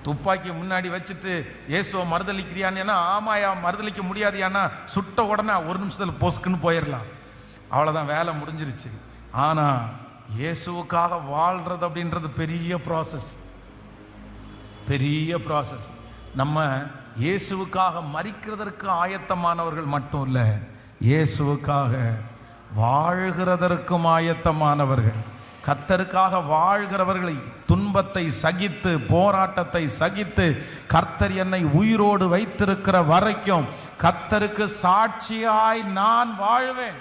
துப்பாக்கி முன்னாடி வச்சுட்டு இயேசுவை மறுதளிக்கிறியான்னா, ஆமாயா மறுதளிக்க முடியாதியானா, சுட்ட உடனே 1 நிமிஷத்தில் பொஸ்க்குன்னு போயிடலாம், அவ்வளோதான், வேலை முடிஞ்சிருச்சு. ஆனால் இயேசுவுக்காக வாழ்கிறது அப்படின்றது பெரிய ப்ராசஸ், பெரிய ப்ராசஸ். நம்ம இயேசுவுக்காக மரிக்கிறதற்கு ஆயத்தமானவர்கள் மட்டும் இல்லை, இயேசுவுக்காக வாழ்கிறதற்கும் ஆயத்தமானவர்கள். கர்த்தருக்காக வாழ்கிறவர்களை துன்பத்தை சகித்து, போராட்டத்தை சகித்து, கர்த்தர் என்னை உயிரோடு வைத்திருக்கிற வரைக்கும் கர்த்தருக்கு சாட்சியாய் நான் வாழ்வேன்,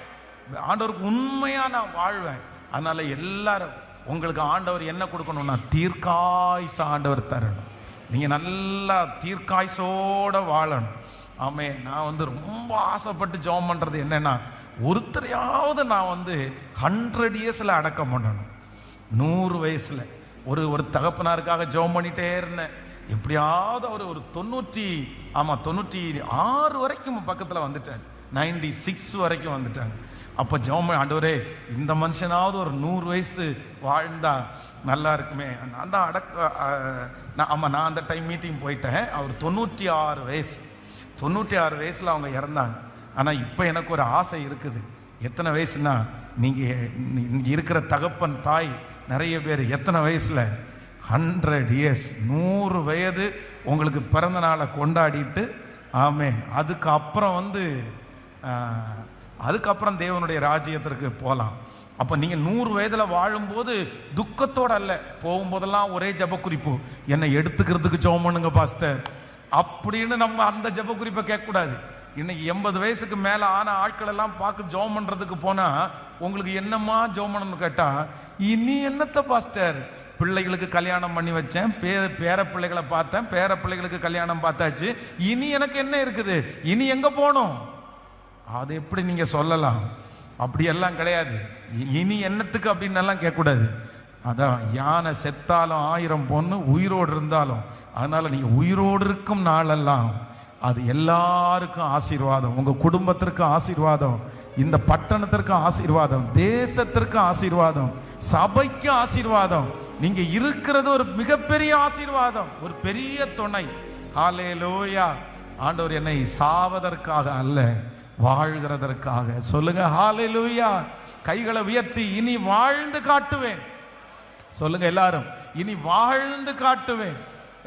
ஆண்டவருக்கு உண்மையா நான் வாழ்வேன். அதனால எல்லாரும் உங்களுக்கு ஆண்டவர் என்ன கொடுக்கணும்னா, தீர்க்காயுச ஆண்டவர் தரணும். நீங்க நல்லா தீர்க்காயுசோட வாழணும். ஆமே. நான் ரொம்ப ஆசைப்பட்டு ஜெபம் பண்றது என்னன்னா, ஒருத்தரையாவது நான் 100 இயர்ஸில் அடக்கம் பண்ணணும். 100 வயசில் ஒரு தகப்பனாருக்காக ஜெபம் பண்ணிட்டே இருந்தேன். எப்படியாவது அவர் ஒரு 96 வரைக்கும் பக்கத்தில் வந்துட்டார், 96 வரைக்கும் வந்துட்டாங்க. அப்போ ஜெபம், ஆண்டவரே இந்த மனுஷனாவது ஒரு 100 வயசு வாழ்ந்தா நல்லா இருக்குமே. நான் தான் நான் அந்த டைம் மீட்டிங் போயிட்டேன். அவர் 96 வயசு, 96 வயசில் அவங்க இறந்தாங்க. ஆனால் இப்போ எனக்கு ஒரு ஆசை இருக்குது. எத்தனை வயசுனா, நீங்கள் இருக்கிற தகப்பன் தாய் நிறைய பேர் எத்தனை வயசில் 100 இயர்ஸ், 100 வயது உங்களுக்கு பிறந்த நாளை கொண்டாடிட்டு, ஆமென், அதுக்கப்புறம் தேவனுடைய ராஜ்யத்திற்கு போகலாம். அப்போ நீங்கள் 100 வயதில் வாழும்போது துக்கத்தோடு அல்ல, போகும்போதெல்லாம் ஒரே ஜெப குறிப்பு, என்னை எடுத்துக்கிறதுக்கு ஜெபம் பண்ணுங்க பாஸ்டர் அப்படின்னு நம்ம அந்த ஜெப குறிப்பை கேட்கக்கூடாது. இன்னைக்கு 80 வயசுக்கு மேலே ஆன ஆட்கள் எல்லாம் பார்க்க ஜெபம் பண்ணுறதுக்கு போனால் உங்களுக்கு என்னம்மா ஜெபம் பண்ணணும்னு கேட்டால், இனி என்னத்த பாஸ்டர், பிள்ளைகளுக்கு கல்யாணம் பண்ணி வச்சேன், பேர பிள்ளைகளை பார்த்தேன், பேர பிள்ளைகளுக்கு கல்யாணம் பார்த்தாச்சு, இனி எனக்கு என்ன இருக்குது, இனி எங்கே போகணும்? அது எப்படி நீங்கள் சொல்லலாம்? அப்படியெல்லாம் கிடையாது. இனி என்னத்துக்கு அப்படின்னு எல்லாம் கேட்கக்கூடாது. அதான் யானை செத்தாலும் 1000 பொண்ணு உயிரோடு இருந்தாலும், அதனால நீங்கள் உயிரோடு இருக்கும் நாளெல்லாம் அது எல்லாருக்கும் ஆசீர்வாதம், உங்கள் குடும்பத்திற்கு ஆசீர்வாதம், இந்த பட்டணத்திற்கு ஆசீர்வாதம், தேசத்திற்கு ஆசீர்வாதம், சபைக்கு ஆசீர்வாதம். நீங்க இருக்கிறது ஒரு மிகப்பெரிய ஆசீர்வாதம், ஒரு பெரிய துணை. ஹல்லேலூயா. ஆண்டவர் என்னை சாவதற்காக அல்ல, வாழ்கிறதற்காக. சொல்லுங்க ஹல்லேலூயா. கைகளை உயர்த்தி இனி வாழ்ந்து காட்டுவேன். சொல்லுங்க எல்லாரும், இனி வாழ்ந்து காட்டுவேன்.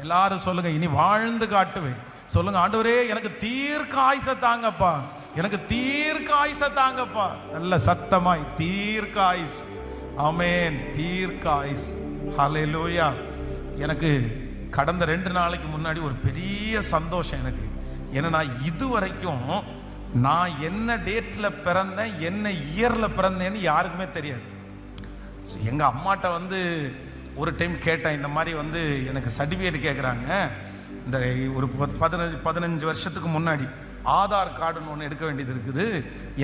எல்லாரும் சொல்லுங்க, இனி வாழ்ந்து காட்டுவேன். சொல்லுங்க, ஆண்டவரே எனக்கு தீர்க்க ஆயுச தாங்கப்பா, எனக்கு தீர்க்க ஆயுச தாங்கப்பா. நல்ல சத்தமாய் தீர்க்க ஆயுஸ். ஆமென். தீர்க்க ஆயுஸ். ஹல்லேலூயா. எனக்கு கடந்த 2 நாளைக்கு முன்னாடி ஒரு பெரிய சந்தோஷம் எனக்கு. ஏன்னா நான் இதுவரைக்கும் நான் என்ன டேட்ல பிறந்தேன், என்ன இயர்ல பிறந்தேன்னு யாருக்குமே தெரியாது. எங்க அம்மாட்ட ஒரு டைம் கேட்டேன், இந்த மாதிரி எனக்கு சர்டிஃபிகேட் கேட்குறாங்க. இந்த ஒரு 15 வருஷத்துக்கு முன்னாடி ஆதார் கார்டுன்னு ஒன்று எடுக்க வேண்டியது இருக்குது,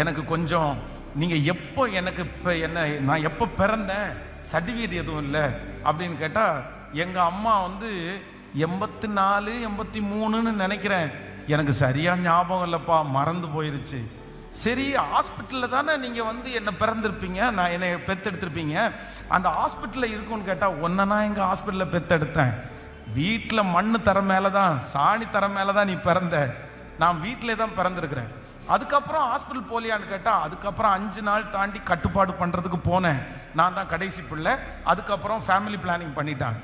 எனக்கு கொஞ்சம் நீங்கள் எப்போ, எனக்கு இப்போ என்ன, நான் எப்போ பிறந்தேன், சர்டிஃபிகேட் எதுவும் இல்லை அப்படின்னு கேட்டால், எங்கள் அம்மா 84 83ன்னு நினைக்கிறேன், எனக்கு சரியாக ஞாபகம் இல்லைப்பா, மறந்து போயிருச்சு. சரி, ஹாஸ்பிட்டலில் தானே நீங்கள் என்னை பிறந்திருப்பீங்க, நான் என்னை பெற்றெடுத்திருப்பீங்க, அந்த ஹாஸ்பிட்டலில் இருக்குன்னு கேட்டால், ஒன்றை நான் எங்கள் ஹாஸ்பிட்டலில் பெற்றெடுத்தேன். வீட்டில் மண்ணு தர மேலே தான், சாணி தர மேலே தான் நீ பிறந்த, நான் வீட்டிலே தான் பிறந்திருக்கிறேன். அதுக்கப்புறம் ஹாஸ்பிட்டல் போலியான்னு கேட்டால், அதுக்கப்புறம் 5 நாள் தாண்டி கட்டுப்பாடு பண்ணுறதுக்கு போனேன், நான் தான் கடைசி பிள்ளை. அதுக்கப்புறம் ஃபேமிலி பிளானிங் பண்ணிட்டாங்க,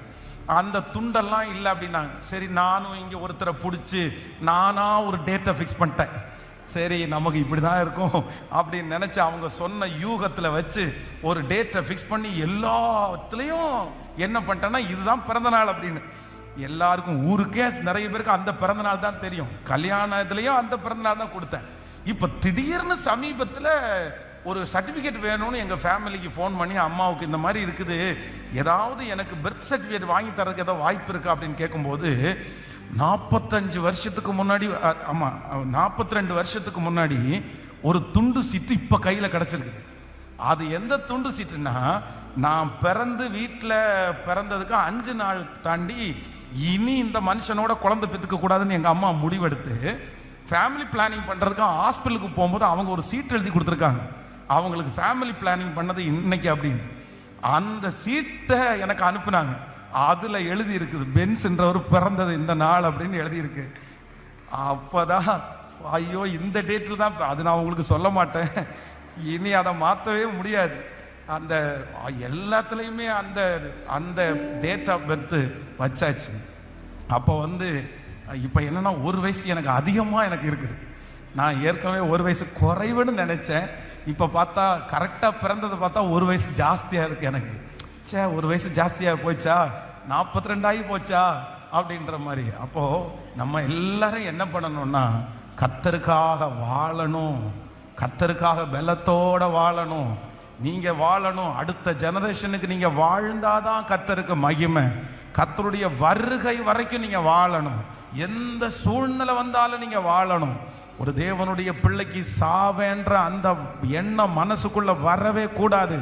அந்த துண்டெல்லாம் இல்லை அப்படின்னாங்க. சரி, நானும் இங்கே ஒருத்தரை பிடிச்சி நானாக ஒரு டேட்டை ஃபிக்ஸ் பண்ணிட்டேன். சரி, நமக்கு இப்படி தான் இருக்கும் அப்படின்னு நினச்சி அவங்க சொன்ன யூகத்தில் வச்சு ஒரு டேட்டை ஃபிக்ஸ் பண்ணி எல்லாத்துலேயும் என்ன பண்ணிட்டேன்னா, இதுதான் பிறந்த நாள் அப்படின்னு. எல்லாருக்கும், ஊருக்கே நிறைய பேருக்கு அந்த பிறந்த நாள் தான் தெரியும், கல்யாணத்துலேயும் அந்த பிறந்த நாள் தான் கொடுத்தேன். இப்போ திடீர்னு சமீபத்தில் ஒரு சர்டிஃபிகேட் வேணும்னு எங்கள் ஃபேமிலிக்கு ஃபோன் பண்ணி, அம்மாவுக்கு இந்த மாதிரி இருக்குது, ஏதாவது எனக்கு பர்த் சர்டிஃபிகேட் வாங்கி தரதுக்கு ஏதாவது வாய்ப்பு இருக்கா அப்படின்னு கேட்கும்போது, 45 வருஷத்துக்கு முன்னாடி, ஆமாம் 42 வருஷத்துக்கு முன்னாடி ஒரு துண்டு சீட்டு இப்போ கையில் கிடச்சிருக்குது. அது எந்த துண்டு சீட்டுன்னா, நான் பிறந்து வீட்டில் பிறந்ததுக்கு 5 நாள் தாண்டி இனி இந்த மனுஷனோட குழந்தை பெற்றுக்க கூடாதுன்னு எங்கள் அம்மா முடிவெடுத்து ஃபேமிலி பிளானிங் பண்ணுறதுக்கு ஹாஸ்பிட்டலுக்கு போகும்போது அவங்க ஒரு சீட் எழுதி கொடுத்துருக்காங்க, அவங்களுக்கு ஃபேமிலி பிளானிங் பண்ணது இன்னைக்கு அப்படின்னு. அந்த சீட்டை எனக்கு அனுப்புனாங்க. அதில் எழுதி இருக்குது, பென்ஸ்ன்றவர் பிறந்தது இந்த நாள் அப்படின்னு எழுதியிருக்கு. அப்போதான், ஐயோ இந்த டேட்டில் தான், அது நான் உங்களுக்கு சொல்ல மாட்டேன், இனி அதை மாற்றவே முடியாது. அந்த எல்லாத்துலேயுமே அந்த அந்த டேட் ஆஃப் பர்த்து வச்சாச்சு. அப்போ இப்போ என்னென்னா, 1 வயசு எனக்கு அதிகமாக எனக்கு இருக்குது. நான் ஏற்கனவே 1 வயசு குறைவுன்னு நினச்சேன், இப்போ பார்த்தா கரெக்டாக பிறந்ததை பார்த்தா 1 வயசு ஜாஸ்தியாக இருக்குது எனக்கு. 1 வயசு ஜாஸ்தியாக போச்சா, 42 ஆகி போச்சா அப்படின்ற மாதிரி. அப்போது நம்ம எல்லாரும் என்ன பண்ணணும்னா, கர்த்தருக்காக வாழணும், கர்த்தருக்காக பலத்தோடு வாழணும். நீங்கள் வாழணும், அடுத்த ஜெனரேஷனுக்கு நீங்கள் வாழ்ந்தாதான் கர்த்தருக்கு மகிமை. கர்த்தருடைய வருகை வரைக்கும் நீங்கள் வாழணும், எந்த சூழ்நிலை வந்தாலும் நீங்கள் வாழணும். ஒரு தேவனுடைய பிள்ளைக்கு சாவேன்ற அந்த எண்ணம் மனசுக்குள்ள வரவே கூடாது.